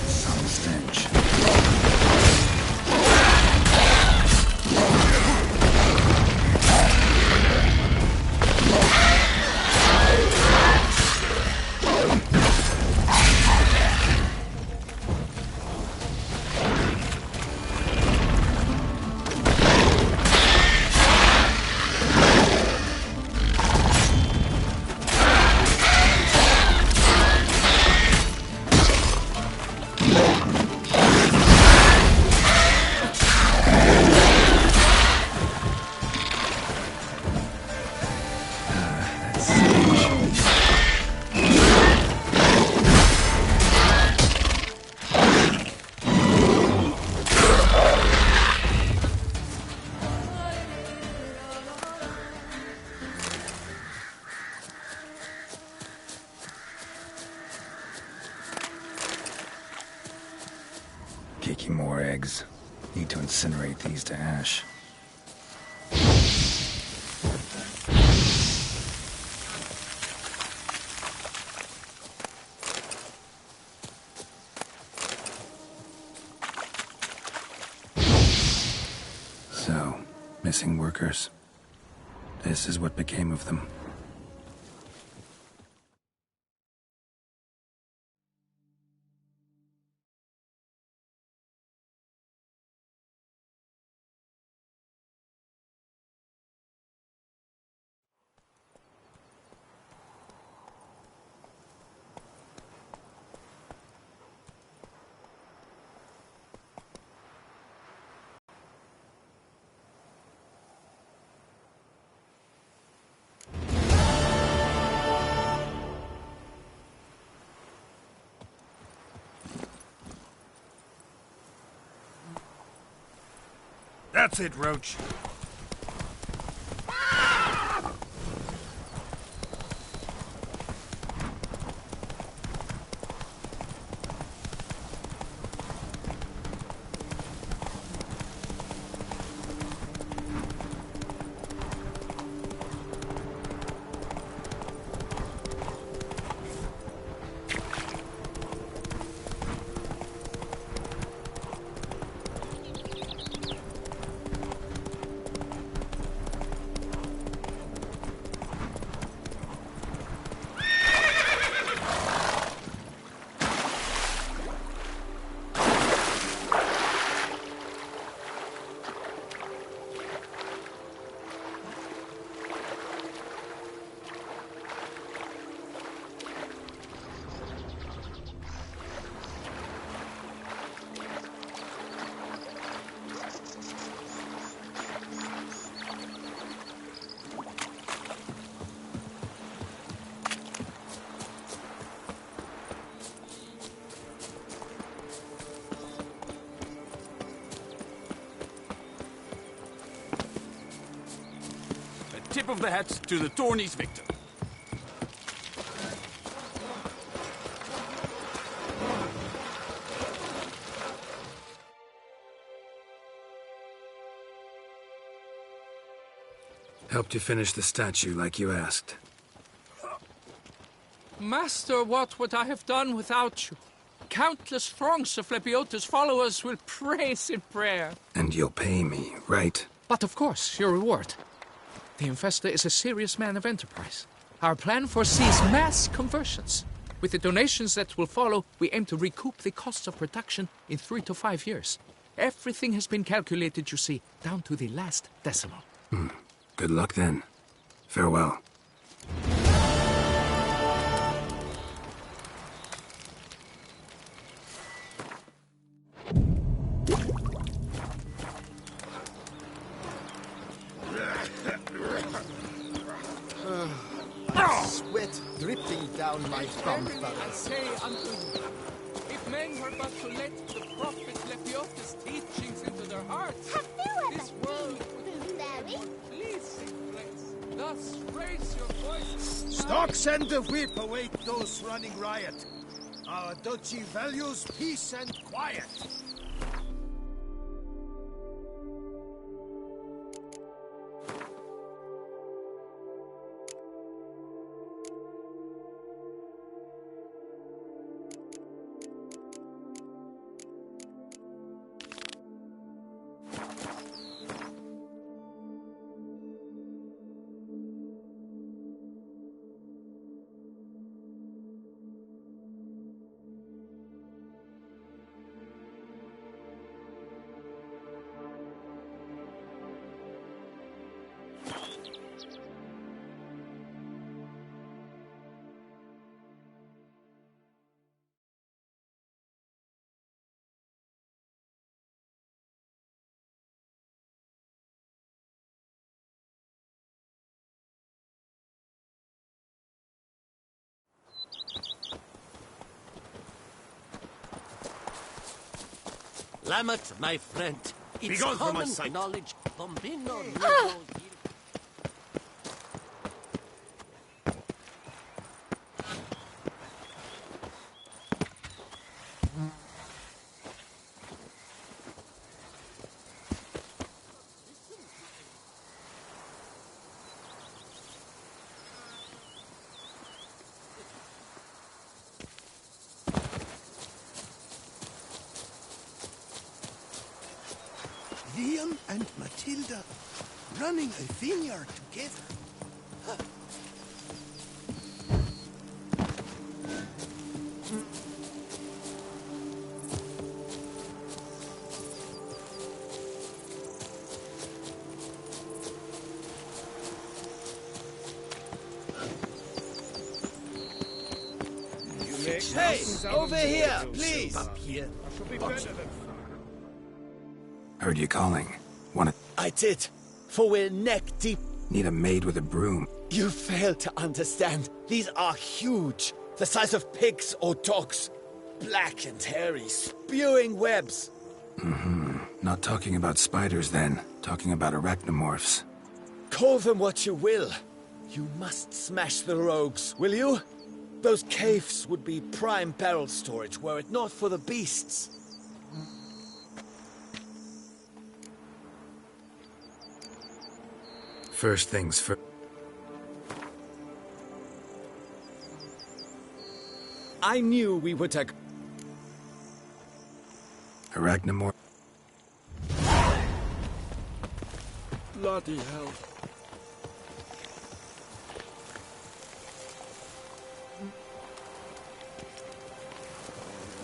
Some stench. Kikimore eggs. Need to incinerate these to ash. So, missing workers. This is what became of them. That's it, Roach. Tip of the hat to the tourney's victor. Helped you finish the statue like you asked. Master, what would I have done without you? Countless throngs of Lepiota's followers will praise in prayer. And you'll pay me, right? But of course, your reward. The Infestor is a serious man of enterprise. Our plan foresees mass conversions. With the donations that will follow, we aim to recoup the costs of production in 3 to 5 years. Everything has been calculated, you see, down to the last decimal. Good luck then. Farewell. down my thumb, Verily I say unto you, if men were but to let the prophet Lepiotus' teachings into their hearts, this world would be a more pleasing place. Thus raise your voices. Stocks and the whip await those running riot. Our duchy values peace and quiet. Lamet, my friend. It's Begone from my common sight. knowledge. Bombino Liam and Matilda running a vineyard together. Hey, over here, please! Up here. I shall be better than Heard you calling. Wanna... I did, for we're neck deep. Need a maid with a broom. You fail to understand. These are huge. The size of pigs or dogs. Black and hairy, spewing webs. Not talking about spiders then. Talking about arachnomorphs. Call them what you will. You must smash the rogues, will you? Those caves would be prime barrel storage were it not for the beasts. First things first. I knew we would take... Arachnomorph. Bloody hell.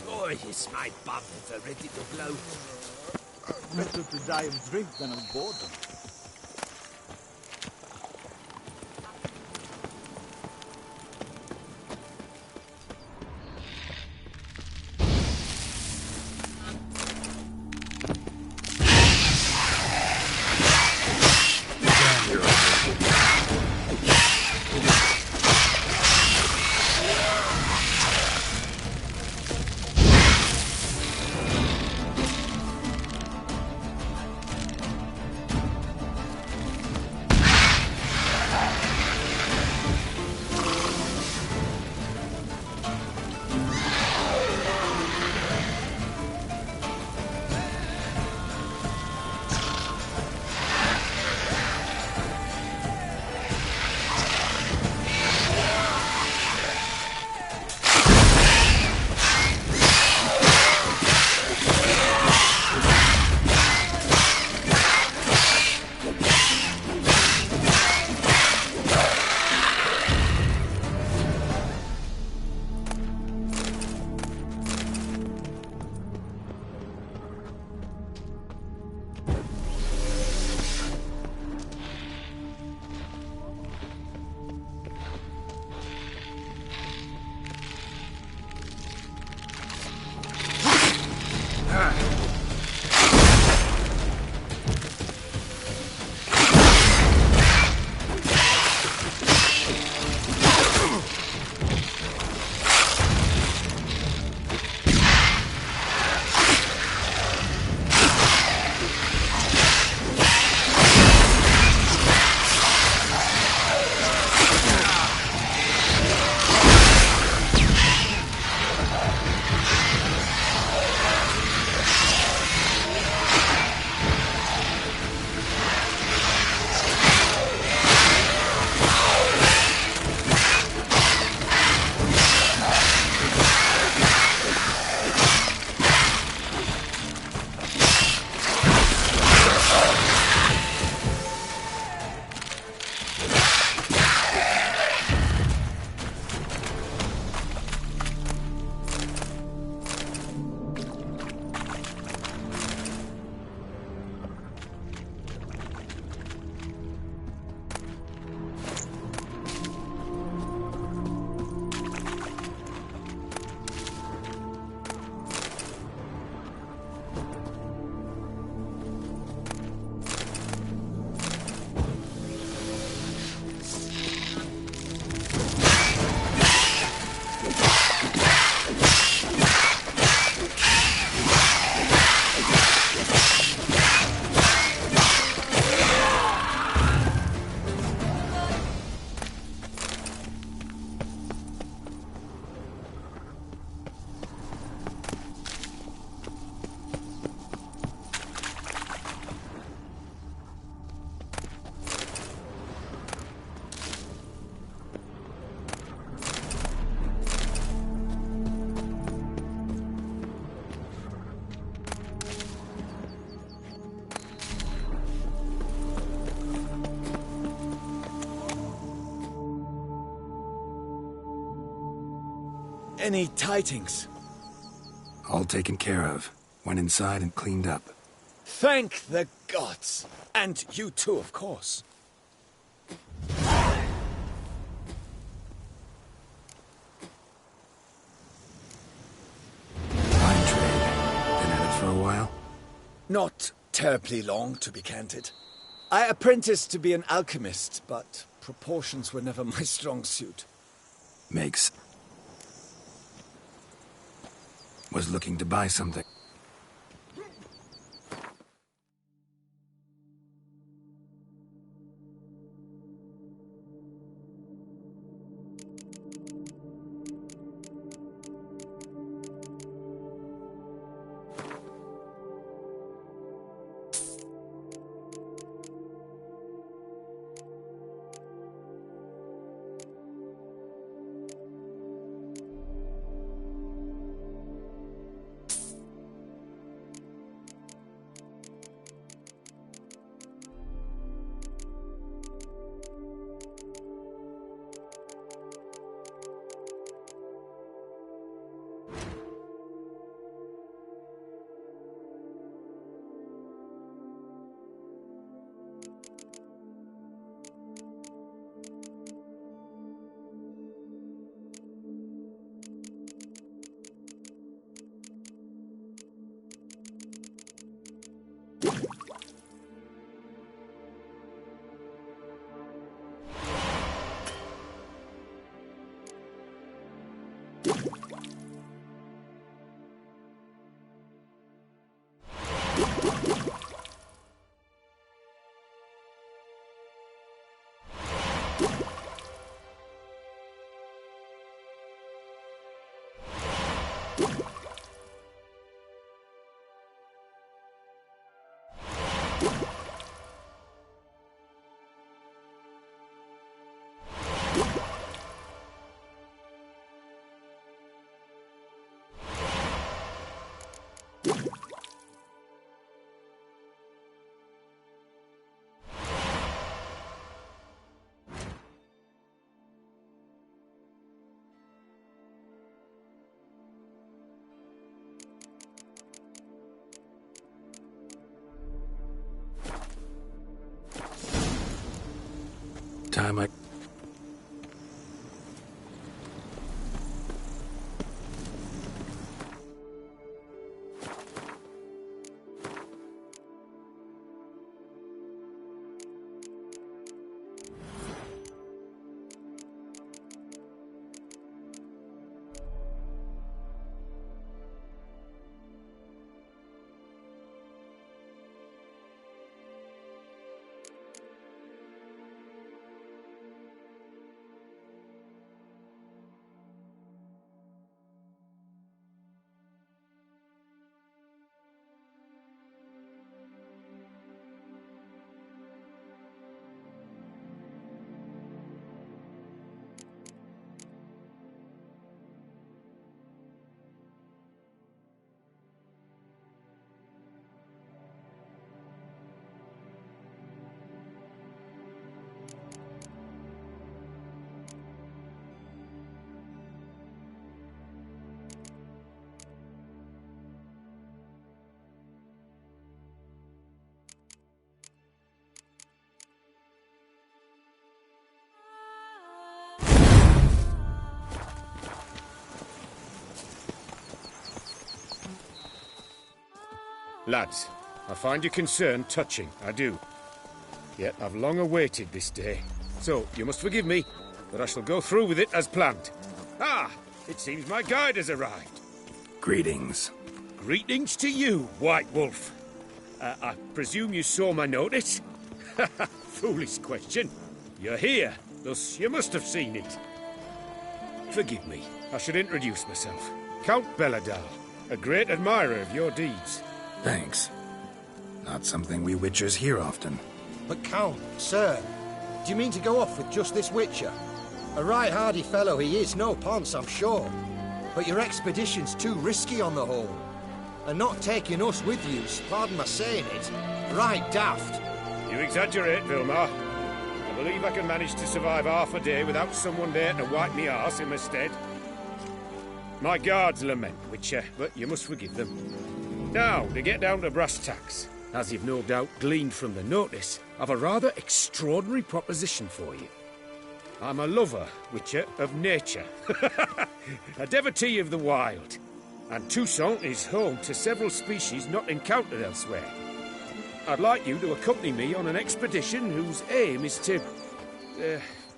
Boy, is my bubbles are ready to blow. Better to die of drink than of boredom. Any tidings? All taken care of. Went inside and cleaned up. Thank the gods! And you too, of course. Wine trade. Been at it for a while? Not terribly long, to be candid. I apprenticed to be an alchemist, but proportions were never my strong suit. Makes. Was looking to buy something. Time I... Lads, I find your concern touching, I do. Yet I've long awaited this day. So, you must forgive me, but I shall go through with it as planned. Ah! It seems my guide has arrived. Greetings. Greetings to you, White Wolf. I presume you saw my notice? Foolish question. You're here, thus you must have seen it. Forgive me, I should introduce myself. Count Belladal, a great admirer of your deeds. Thanks. Not something we Witchers hear often. But Count, sir, do you mean to go off with just this Witcher? A right hardy fellow he is, no ponce, I'm sure. But your expedition's too risky on the whole. And not taking us with you's, pardon my saying it, right daft. You exaggerate, Vilmar. I believe I can manage to survive half a day without someone there to wipe me arse in my stead. My guards lament, Witcher, but you must forgive them. Now, to get down to brass tacks, as you've no doubt gleaned from the notice, I've a rather extraordinary proposition for you. I'm a lover, Witcher, of nature. A devotee of the wild. And Toussaint is home to several species not encountered elsewhere. I'd like you to accompany me on an expedition whose aim is to...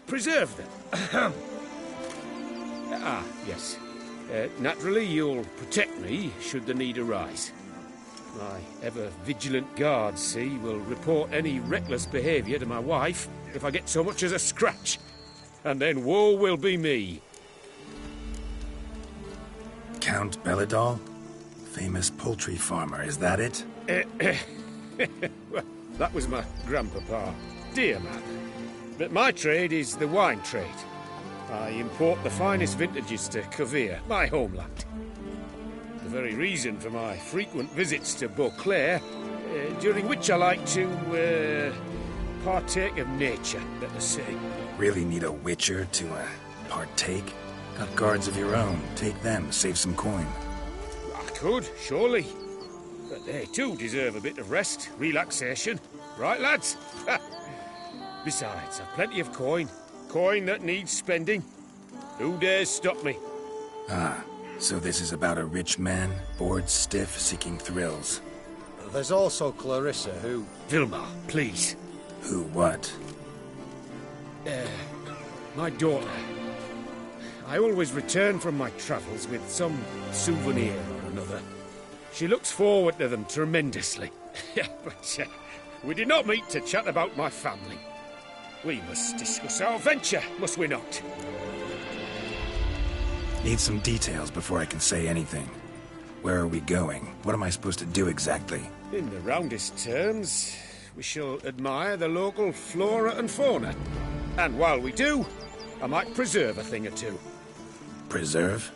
preserve them. Yes. Naturally, you'll protect me should the need arise. My ever-vigilant guards, see, will report any reckless behaviour to my wife if I get so much as a scratch. And then woe will be me. Count Belladol? Famous poultry farmer, is that it? Well, that was my grandpapa. Dear man. But my trade is the wine trade. I import the finest vintages to Cavere, my homeland. The very reason for my frequent visits to Beauclair, during which I like to, partake of nature, let us say. Really need a witcher to, partake? Got guards of your own. Take them, save some coin. I could, surely. But they too deserve a bit of rest, relaxation. Right, lads? Besides, I've plenty of coin. Coin that needs spending. Who dares stop me? Ah, so this is about a rich man, bored stiff, seeking thrills. There's also Clarissa, who... Vilma, please. Who what? My daughter. I always return from my travels with some souvenir or another. She looks forward to them tremendously. But we did not meet to chat about my family. We must discuss our venture, must we not? Need some details before I can say anything. Where are we going? What am I supposed to do exactly? In the roundest terms, we shall admire the local flora and fauna. And while we do, I might preserve a thing or two. Preserve?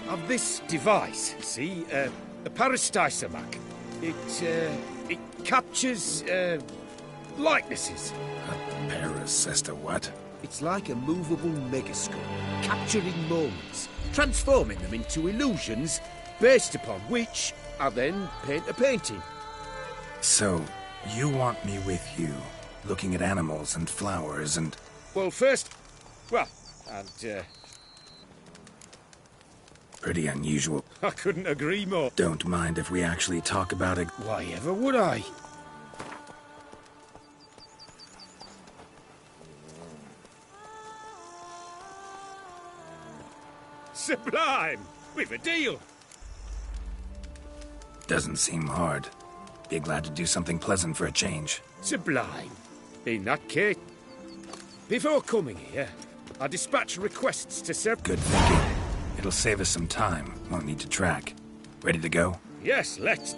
Of this device, see, a parastysamac. It captures, likenesses. A paras as to what? It's like a movable megascope, capturing moments, transforming them into illusions, based upon which I then paint a painting. So, you want me with you, looking at animals and flowers and... Well, first... Well, and, Pretty unusual. I couldn't agree more. Don't mind if we actually talk about it. Why ever would I? Sublime! We've a deal! Doesn't seem hard. Be glad to do something pleasant for a change. Sublime. In that case... Before coming here, I dispatched requests to serve... Good thinking. It'll save us some time. Won't need to track. Ready to go? Yes, let's...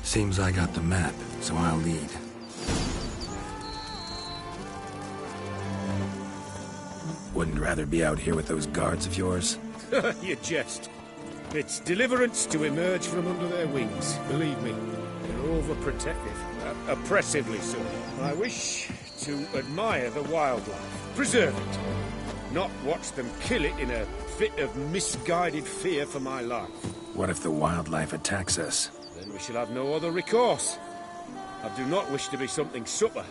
Seems I got the map, so I'll lead. Wouldn't rather be out here with those guards of yours? You jest. It's deliverance to emerge from under their wings, believe me. They're overprotective. Oppressively so. I wish to admire the wildlife. Preserve it. Not watch them kill it in a fit of misguided fear for my life. What if the wildlife attacks us? Then we shall have no other recourse. I do not wish to be something supper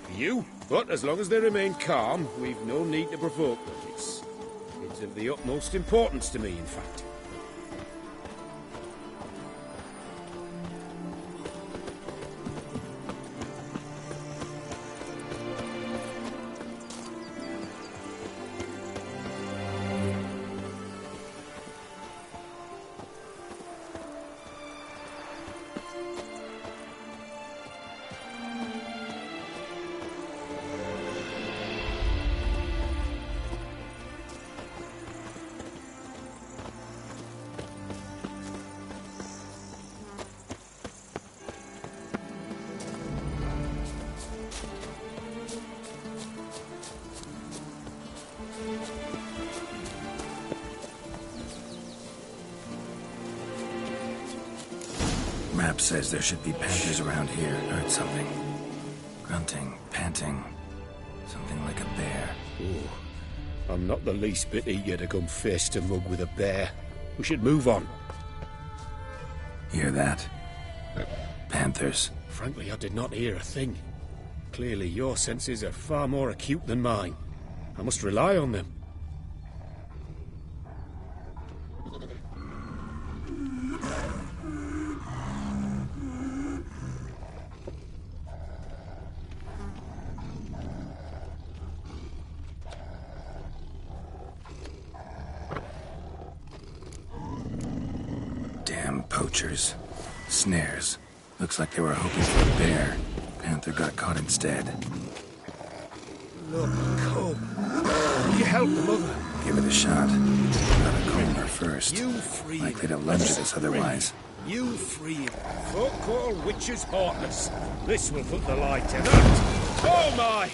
for you, but as long as they remain calm, we've no need to provoke them. It's of the utmost importance to me, in fact. Map says there should be panthers around here. Heard something. Grunting, panting. Something like a bear. Ooh. I'm not the least bit eager to come face to mug with a bear. We should move on. Hear that? Panthers. Frankly, I did not hear a thing. Clearly, your senses are far more acute than mine. I must rely on them. Damn poachers. Snares. Looks like they were hoping for a bear. Panther got caught instead. Look, come. You help the mother. Give it a shot. Gotta comb her first. You free him. Likely to lunge at us otherwise. You free him. Folk call witches heartless. This will put the light to that. Oh my!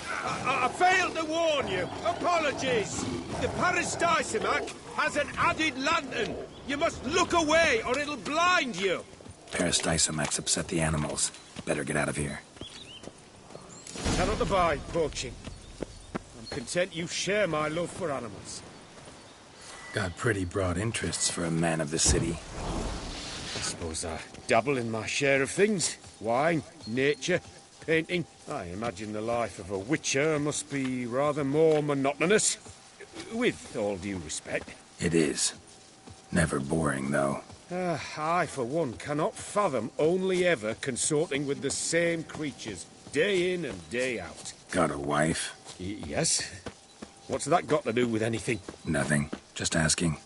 I failed to warn you. Apologies. The Parasticimac has an added lantern. You must look away or it'll blind you. Parasticimacs upset the animals. Better get out of here. Cannot abide poaching. I'm content you share my love for animals. Got pretty broad interests for a man of the city. I suppose I dabble in my share of things. Wine, nature, painting. I imagine the life of a witcher must be rather more monotonous. With all due respect. It is. Never boring, though. I, for one, cannot fathom only ever consorting with the same creatures, day in and day out. Got a wife? Yes. What's that got to do with anything? Nothing. Just asking.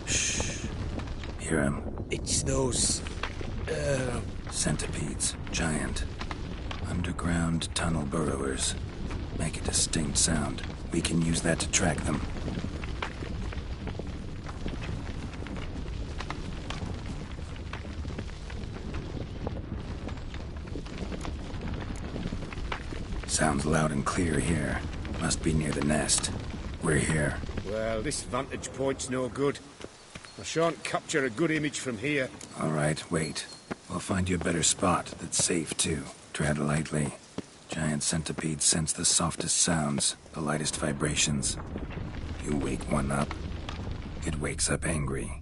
Shh. Hear him. It's those... centipedes. Giant. Underground tunnel burrowers. Make a distinct sound. We can use that to track them. Sounds loud and clear here. Must be near the nest. We're here. Well, this vantage point's no good. I shan't capture a good image from here. All right, wait. We'll find you a better spot that's safe, too. Tread lightly. Giant centipedes sense the softest sounds, the lightest vibrations. You wake one up, it wakes up angry.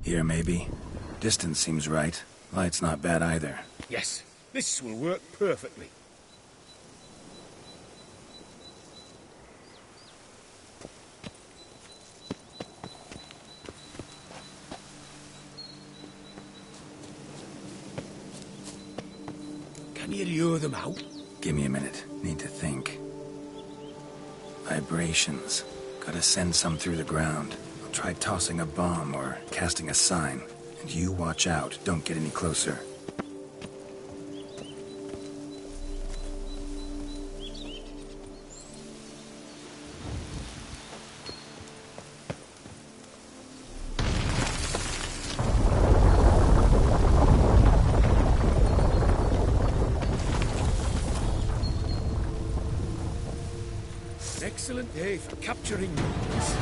Here, maybe? Distance seems right. Light's not bad either. Yes, this will work perfectly. Can you lure them out? Give me a minute. Need to think. Vibrations. Gotta send some through the ground. I'll try tossing a bomb or casting a sign. And you watch out. Don't get any closer. excellent day for capturing mutants.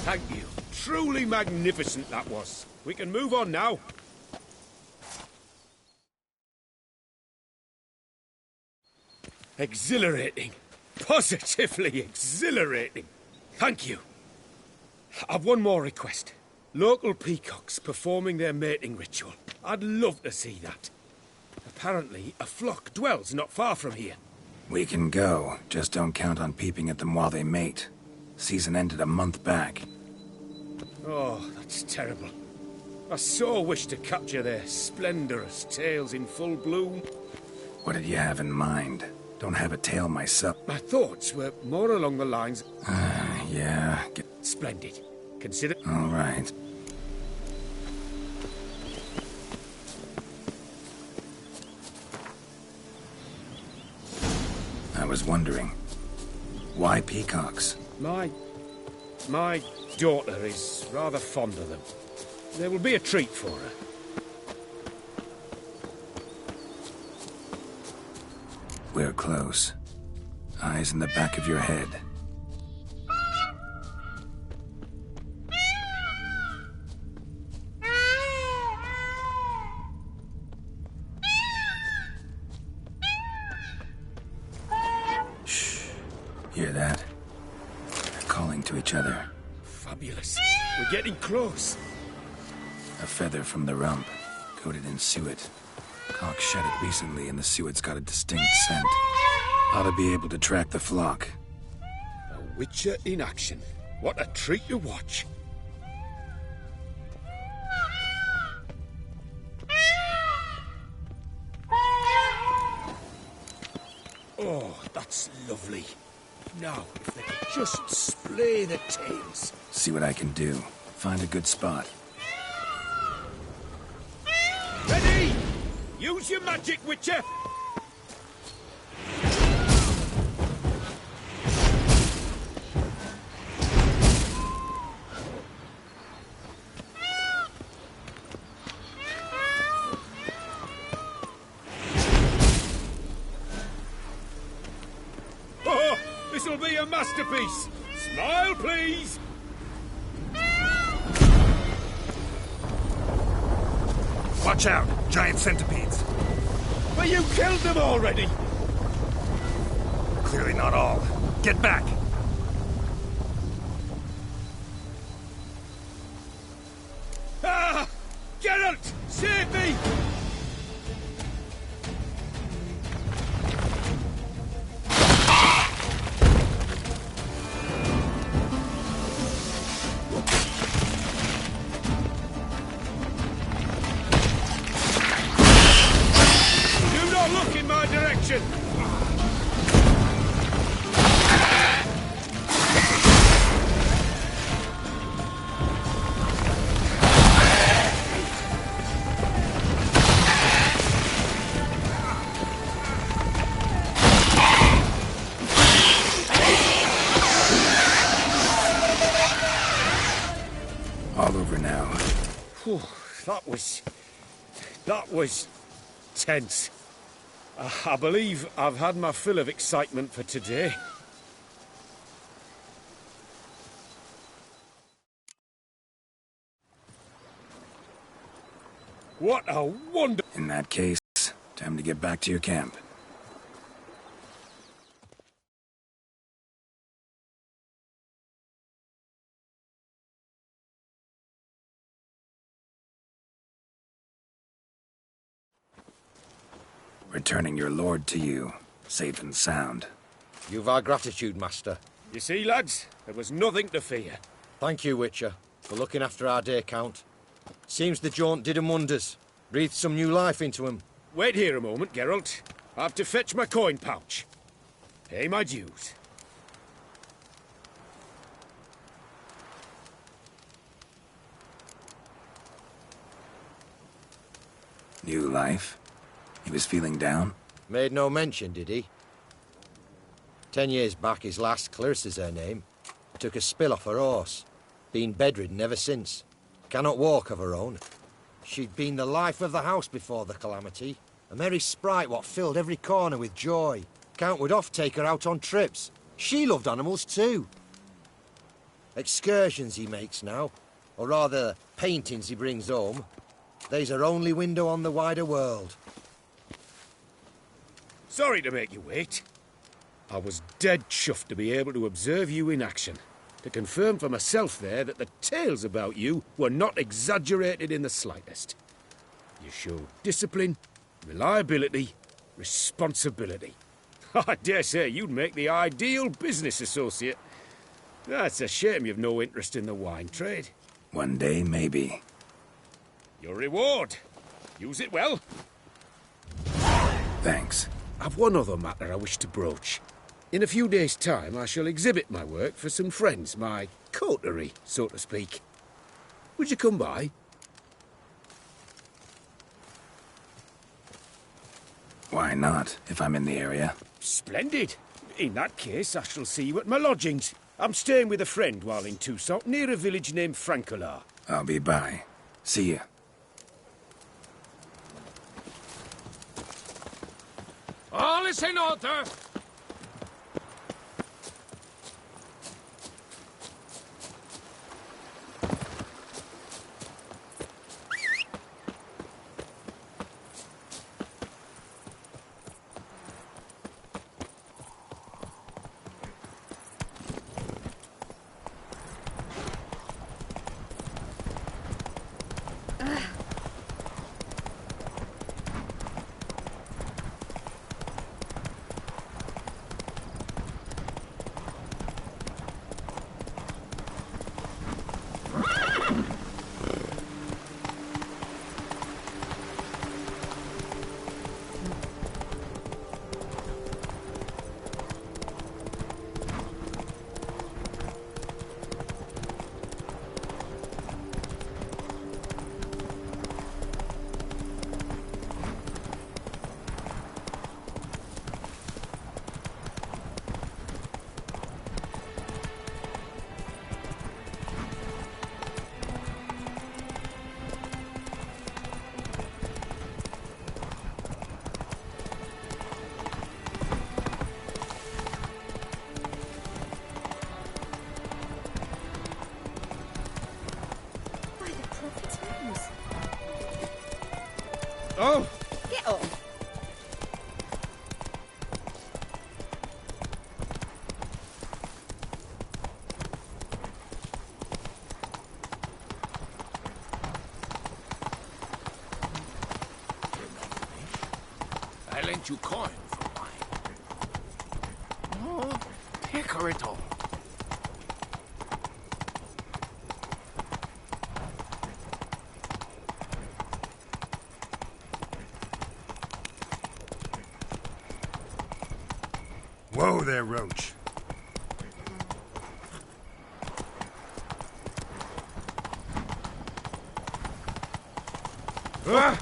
Thank you. Truly magnificent that was. We can move on now. Exhilarating. Positively exhilarating. Thank you. I've one more request. Local peacocks performing their mating ritual. I'd love to see that. Apparently, a flock dwells not far from here. We can go. Just don't count on peeping at them while they mate. Season ended a month back. Oh, that's terrible. I so wish to capture their splendorous tails in full bloom. What did you have in mind? Don't have a tail myself. My thoughts were more along the lines... yeah. Splendid. Consider... All right. I was wondering, why peacocks? My daughter is rather fond of them. There will be a treat for her. We're close. Eyes in the back of your head. Shh. Hear that? They're calling to each other. Fabulous. We're getting close. A feather from the rump, coated in suet. Cock shed it recently and the suet's got a distinct scent. Ought to be able to track the flock. A witcher in action. What a treat to watch. Oh, that's lovely. Now, if they could just splay the tails. See what I can do. Find a good spot. Ready! Use your magic, Witcher! Oh, this'll be a masterpiece! Smile, please! Watch out! Giant centipedes! But you killed them already! Clearly not all. Get back! Ah! Geralt! Save me! Do not look in my direction! All over now. Whew, that was tense. I believe I've had my fill of excitement for today. What a wonder... In that case, time to get back to your camp. returning your lord to you, safe and sound. You've our gratitude, Master. You see, lads, there was nothing to fear. Thank you, Witcher, for looking after our day count. Seems the jaunt did 'em wonders. Breathed some new life into 'em. Wait here a moment, Geralt. I have to fetch my coin pouch. Pay my dues. New life? He was feeling down? Made no mention, did he? 10 years back, his last, Clarissa's her name, took a spill off her horse. Been bedridden ever since. Cannot walk of her own. She'd been the life of the house before the calamity. A merry sprite what filled every corner with joy. Count would oft take her out on trips. She loved animals too. Excursions he makes now, or rather, paintings he brings home. They's her only window on the wider world. Sorry to make you wait. I was dead chuffed to be able to observe you in action. To confirm for myself there that the tales about you were not exaggerated in the slightest. You showed discipline, reliability, responsibility. I dare say you'd make the ideal business associate. That's a shame you've no interest in the wine trade. One day, maybe. Your reward. Use it well. Thanks. I've one other matter I wish to broach. In a few days' time, I shall exhibit my work for some friends, my coterie, so to speak. Would you come by? Why not, if I'm in the area? Splendid. In that case, I shall see you at my lodgings. I'm staying with a friend while in Toussaint, near a village named Francolar. I'll be by. See ya. All is in order. Oh! Get on. I lent you coin for wine. No, take her at all. Whoa there, Roach. Ah!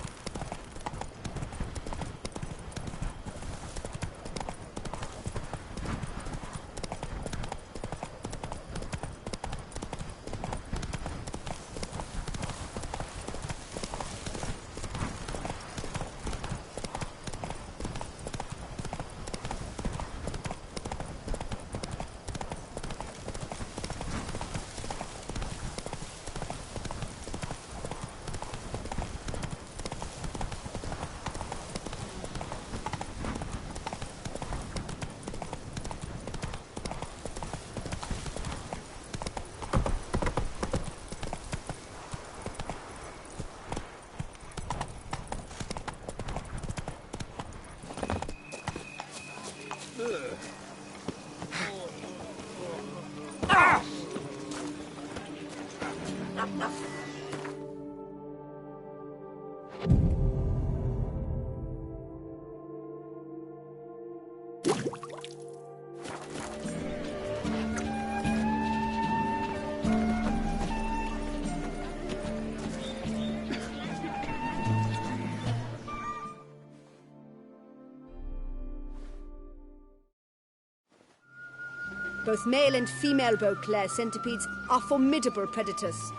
Both male and female Beauclair centipedes are formidable predators.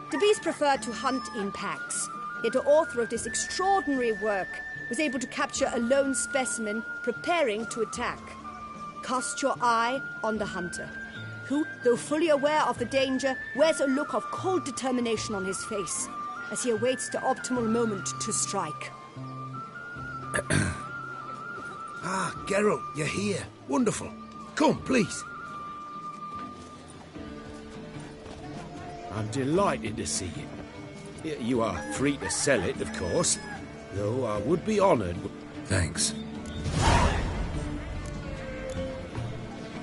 The bees prefer to hunt in packs, yet the author of this extraordinary work was able to capture a lone specimen preparing to attack. Cast your eye on the hunter, who, though fully aware of the danger, wears a look of cold determination on his face as he awaits the optimal moment to strike. Ah, Geralt, you're here. Wonderful. Come, please. I'm delighted to see you. You are free to sell it, of course, though I would be honoured. Thanks.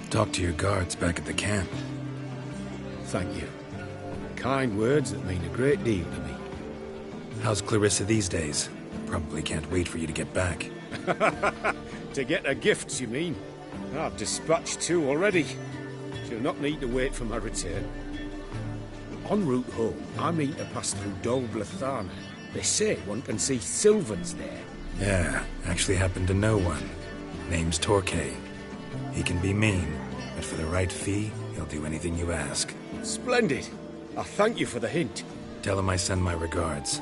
Talk to your guards back at the camp. Thank you. Kind words that mean a great deal to me. How's Clarissa these days? Probably can't wait for you to get back. To get her gifts, you mean? I've dispatched 2 already. She'll not need to wait for my return. En route home, I mean to pass through Dol Blathana. They say one can see Sylvans there. Yeah, actually happen to know one. Name's Torquay. He can be mean, but for the right fee, he'll do anything you ask. Splendid. I thank you for the hint. Tell him I send my regards.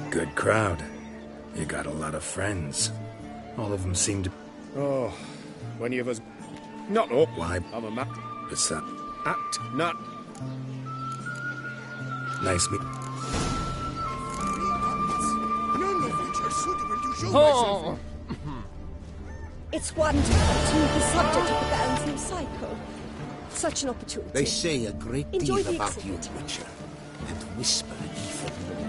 Good crowd. You got a lot of friends. All of them seem to... Oh, when you was... Not up. Why? I'm a man. Besides... Act not. Nice meet... None of which are suitable to show Oh! myself. It's wonderful to meet the subject of the Baron's new cycle. Such an opportunity. They say a great Enjoy deal the about you, exhibit. Witcher, and whisper even more.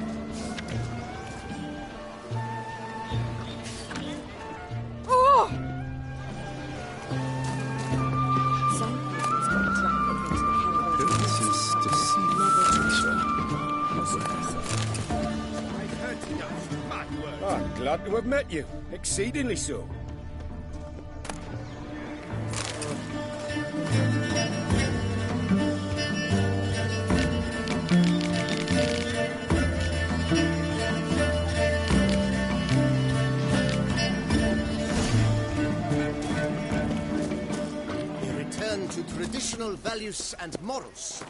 Oh! This is to see. I'm glad to have met you. Exceedingly so. A return to traditional values and morals.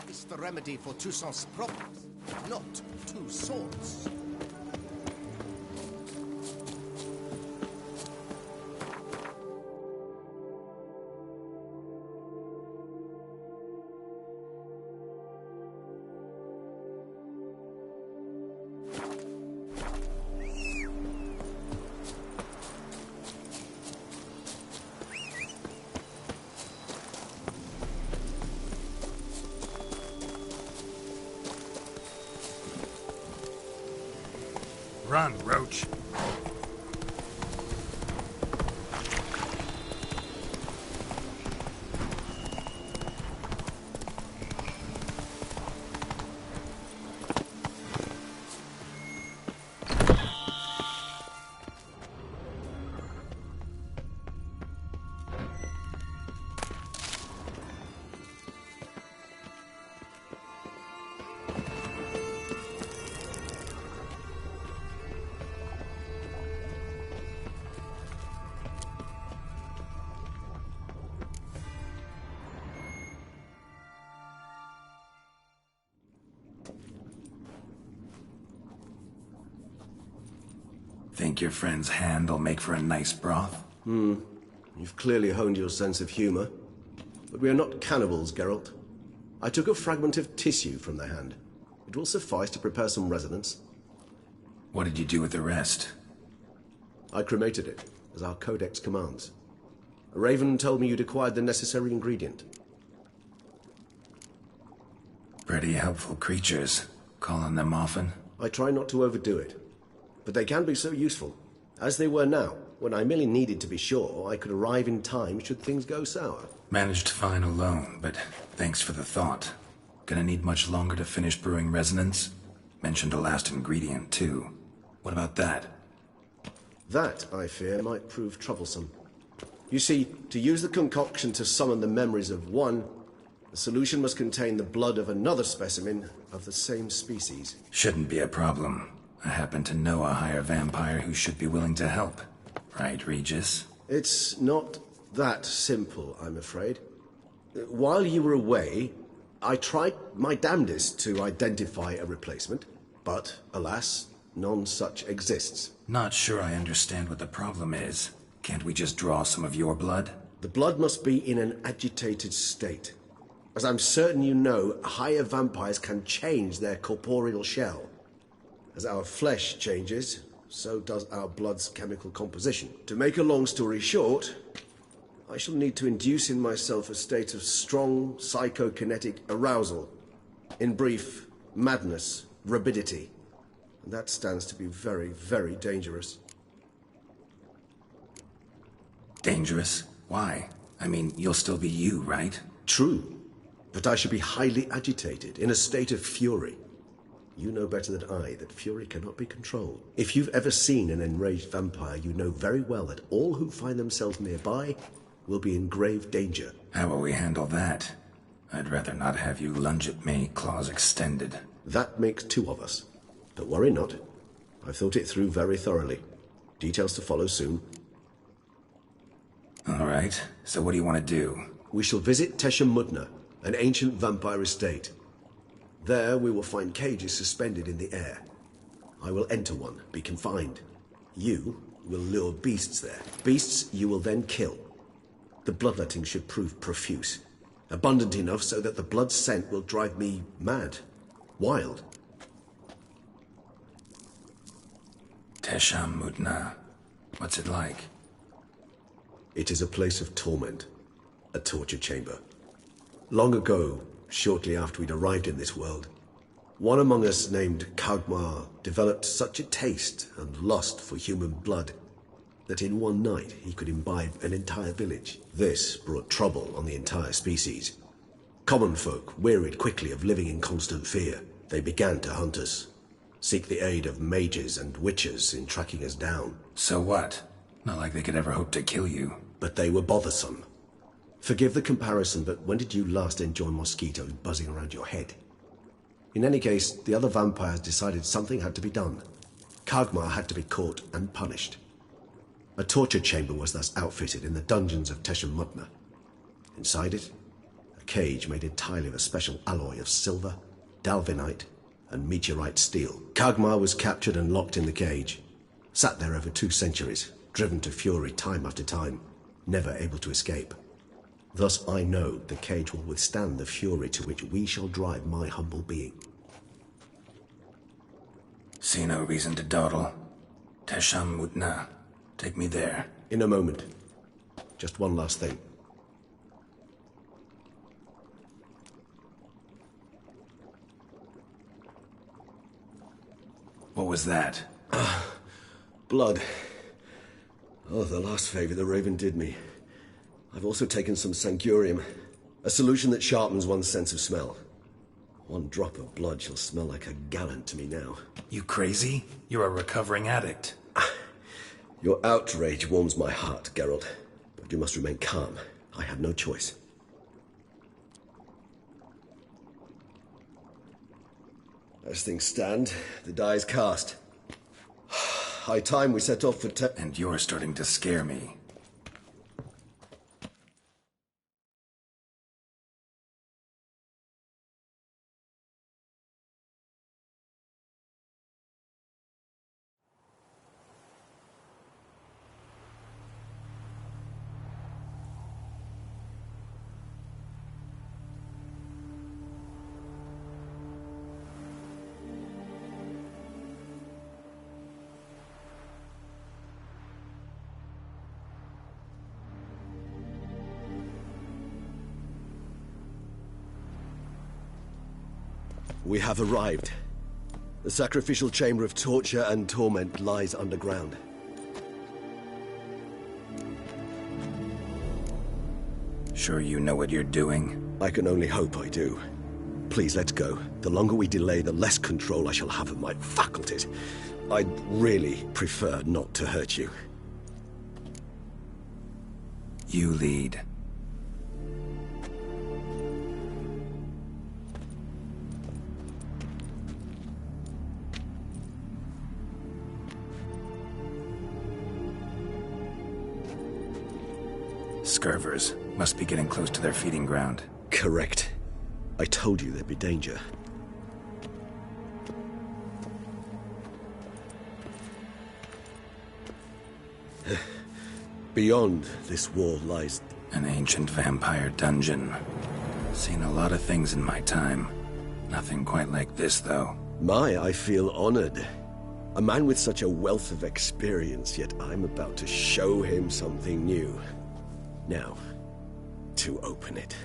It's the remedy for Toussaint's problems, not 2 swords. Run, Roach. Think your friend's hand will make for a nice broth? You've clearly honed your sense of humor. But we are not cannibals, Geralt. I took a fragment of tissue from the hand. It will suffice to prepare some resonance. What did you do with the rest? I cremated it, as our codex commands. A raven told me you'd acquired the necessary ingredient. Pretty helpful creatures. Call on them often? I try not to overdo it. But they can be so useful. As they were now, when I merely needed to be sure I could arrive in time should things go sour. Managed fine alone, but thanks for the thought. Gonna need much longer to finish brewing resonance? Mentioned a last ingredient, too. What about that? That, I fear, might prove troublesome. You see, to use the concoction to summon the memories of one, the solution must contain the blood of another specimen of the same species. Shouldn't be a problem. I happen to know a higher vampire who should be willing to help. Right, Regis? It's not that simple, I'm afraid. While you were away, I tried my damnedest to identify a replacement, but, alas, none such exists. Not sure I understand what the problem is. Can't we just draw some of your blood? The blood must be in an agitated state. As I'm certain you know, higher vampires can change their corporeal shell. As our flesh changes, so does our blood's chemical composition. To make a long story short, I shall need to induce in myself a state of strong psychokinetic arousal. In brief, madness, rabidity. And that stands to be very, very dangerous. Dangerous? Why? I mean, you'll still be you, right? True. But I should be highly agitated, in a state of fury. You know better than I that fury cannot be controlled. If you've ever seen an enraged vampire, you know very well that all who find themselves nearby will be in grave danger. How will we handle that? I'd rather not have you lunge at me, claws extended. That makes two of us. But worry not. I've thought it through very thoroughly. Details to follow soon. All right. So what do you want to do? We shall visit Tesha Mudna, an ancient vampire estate. There we will find cages suspended in the air. I will enter one, be confined. You will lure beasts there. Beasts you will then kill. The bloodletting should prove profuse. Abundant enough so that the blood scent will drive me mad. Wild. Tesha Mudna. What's it like? It is a place of torment. A torture chamber. Long ago, shortly after we'd arrived in this world, one among us named Kagmar developed such a taste and lust for human blood that in one night he could imbibe an entire village. This brought trouble on the entire species. Common folk wearied quickly of living in constant fear. They began to hunt us, seek the aid of mages and witches in tracking us down. So what? Not like they could ever hope to kill you. But they were bothersome. Forgive the comparison, but when did you last enjoy mosquitoes buzzing around your head? In any case, the other vampires decided something had to be done. Kagmar had to be caught and punished. A torture chamber was thus outfitted in the dungeons of Tesha Mudna. Inside it, a cage made entirely of a special alloy of silver, dalvinite, and meteorite steel. Kagmar was captured and locked in the cage. Sat there over 2 centuries, driven to fury time after time, never able to escape. Thus I know the cage will withstand the fury to which we shall drive my humble being. See no reason to dawdle. Tesha Mudna. Take me there. In a moment. Just one last thing. What was that? Blood. Oh, the last favor the Raven did me. I've also taken some Sancurium, a solution that sharpens one's sense of smell. One drop of blood shall smell like a gallon to me now. You crazy? You're a recovering addict. Your outrage warms my heart, Geralt. But you must remain calm. I had no choice. As things stand, the die is cast. High time we set off for And you're starting to scare me. We have arrived. The sacrificial chamber of torture and torment lies underground. Sure you know what you're doing? I can only hope I do. Please, let's go. The longer we delay, the less control I shall have of my faculties. I'd really prefer not to hurt you. You lead. Scurvers must be getting close to their feeding ground. Correct. I told you there'd be danger. Beyond this wall lies an ancient vampire dungeon. Seen a lot of things in my time. Nothing quite like this, though. I feel honored. A man with such a wealth of experience, yet I'm about to show him something new. Now, to open it.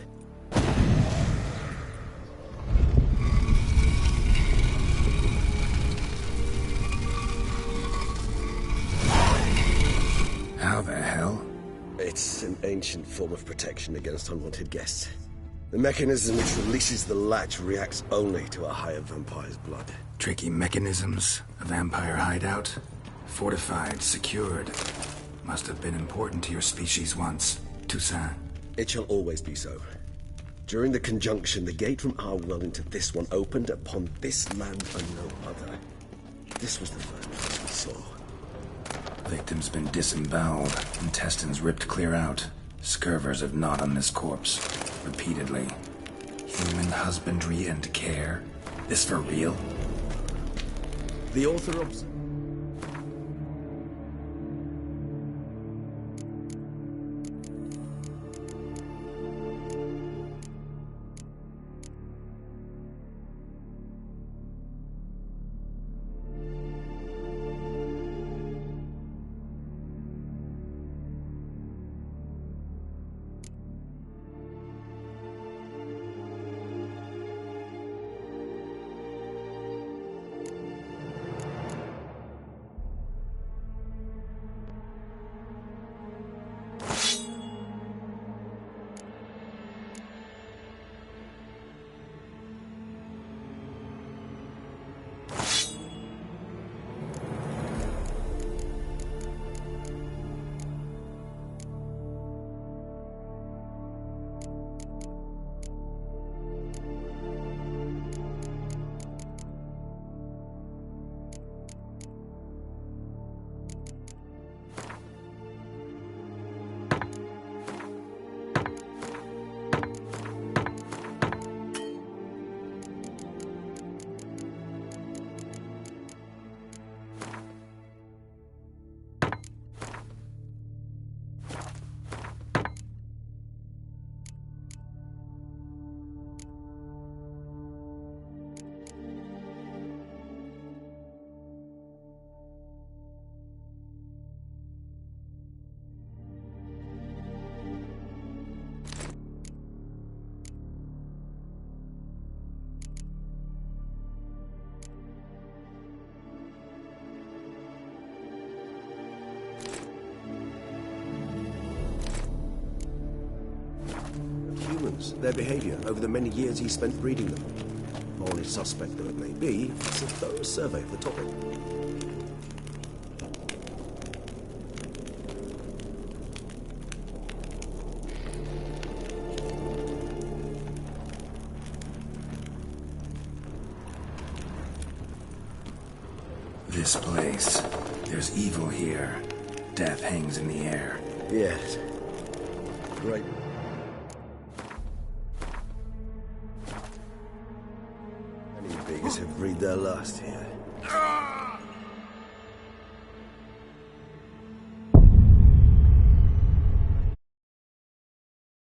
How the hell? It's an ancient form of protection against unwanted guests. The mechanism which releases the latch reacts only to a higher vampire's blood. Tricky mechanisms, a vampire hideout. Fortified, secured. Must have been important to your species once. Toussaint. It shall always be so. During the conjunction, the gate from our world into this one opened upon this land and no other. This was the first we saw. Victim's been disemboweled, intestines ripped clear out. Scurvers have gnawed on this corpse, repeatedly. Human husbandry and care? This for real? The author of... Their behavior over the many years he spent breeding them. Morally suspect though it may be, it's a thorough survey of the topic. This place. There's evil here. Death hangs in the air. Yes. Great. Many beggars have breathed their last here.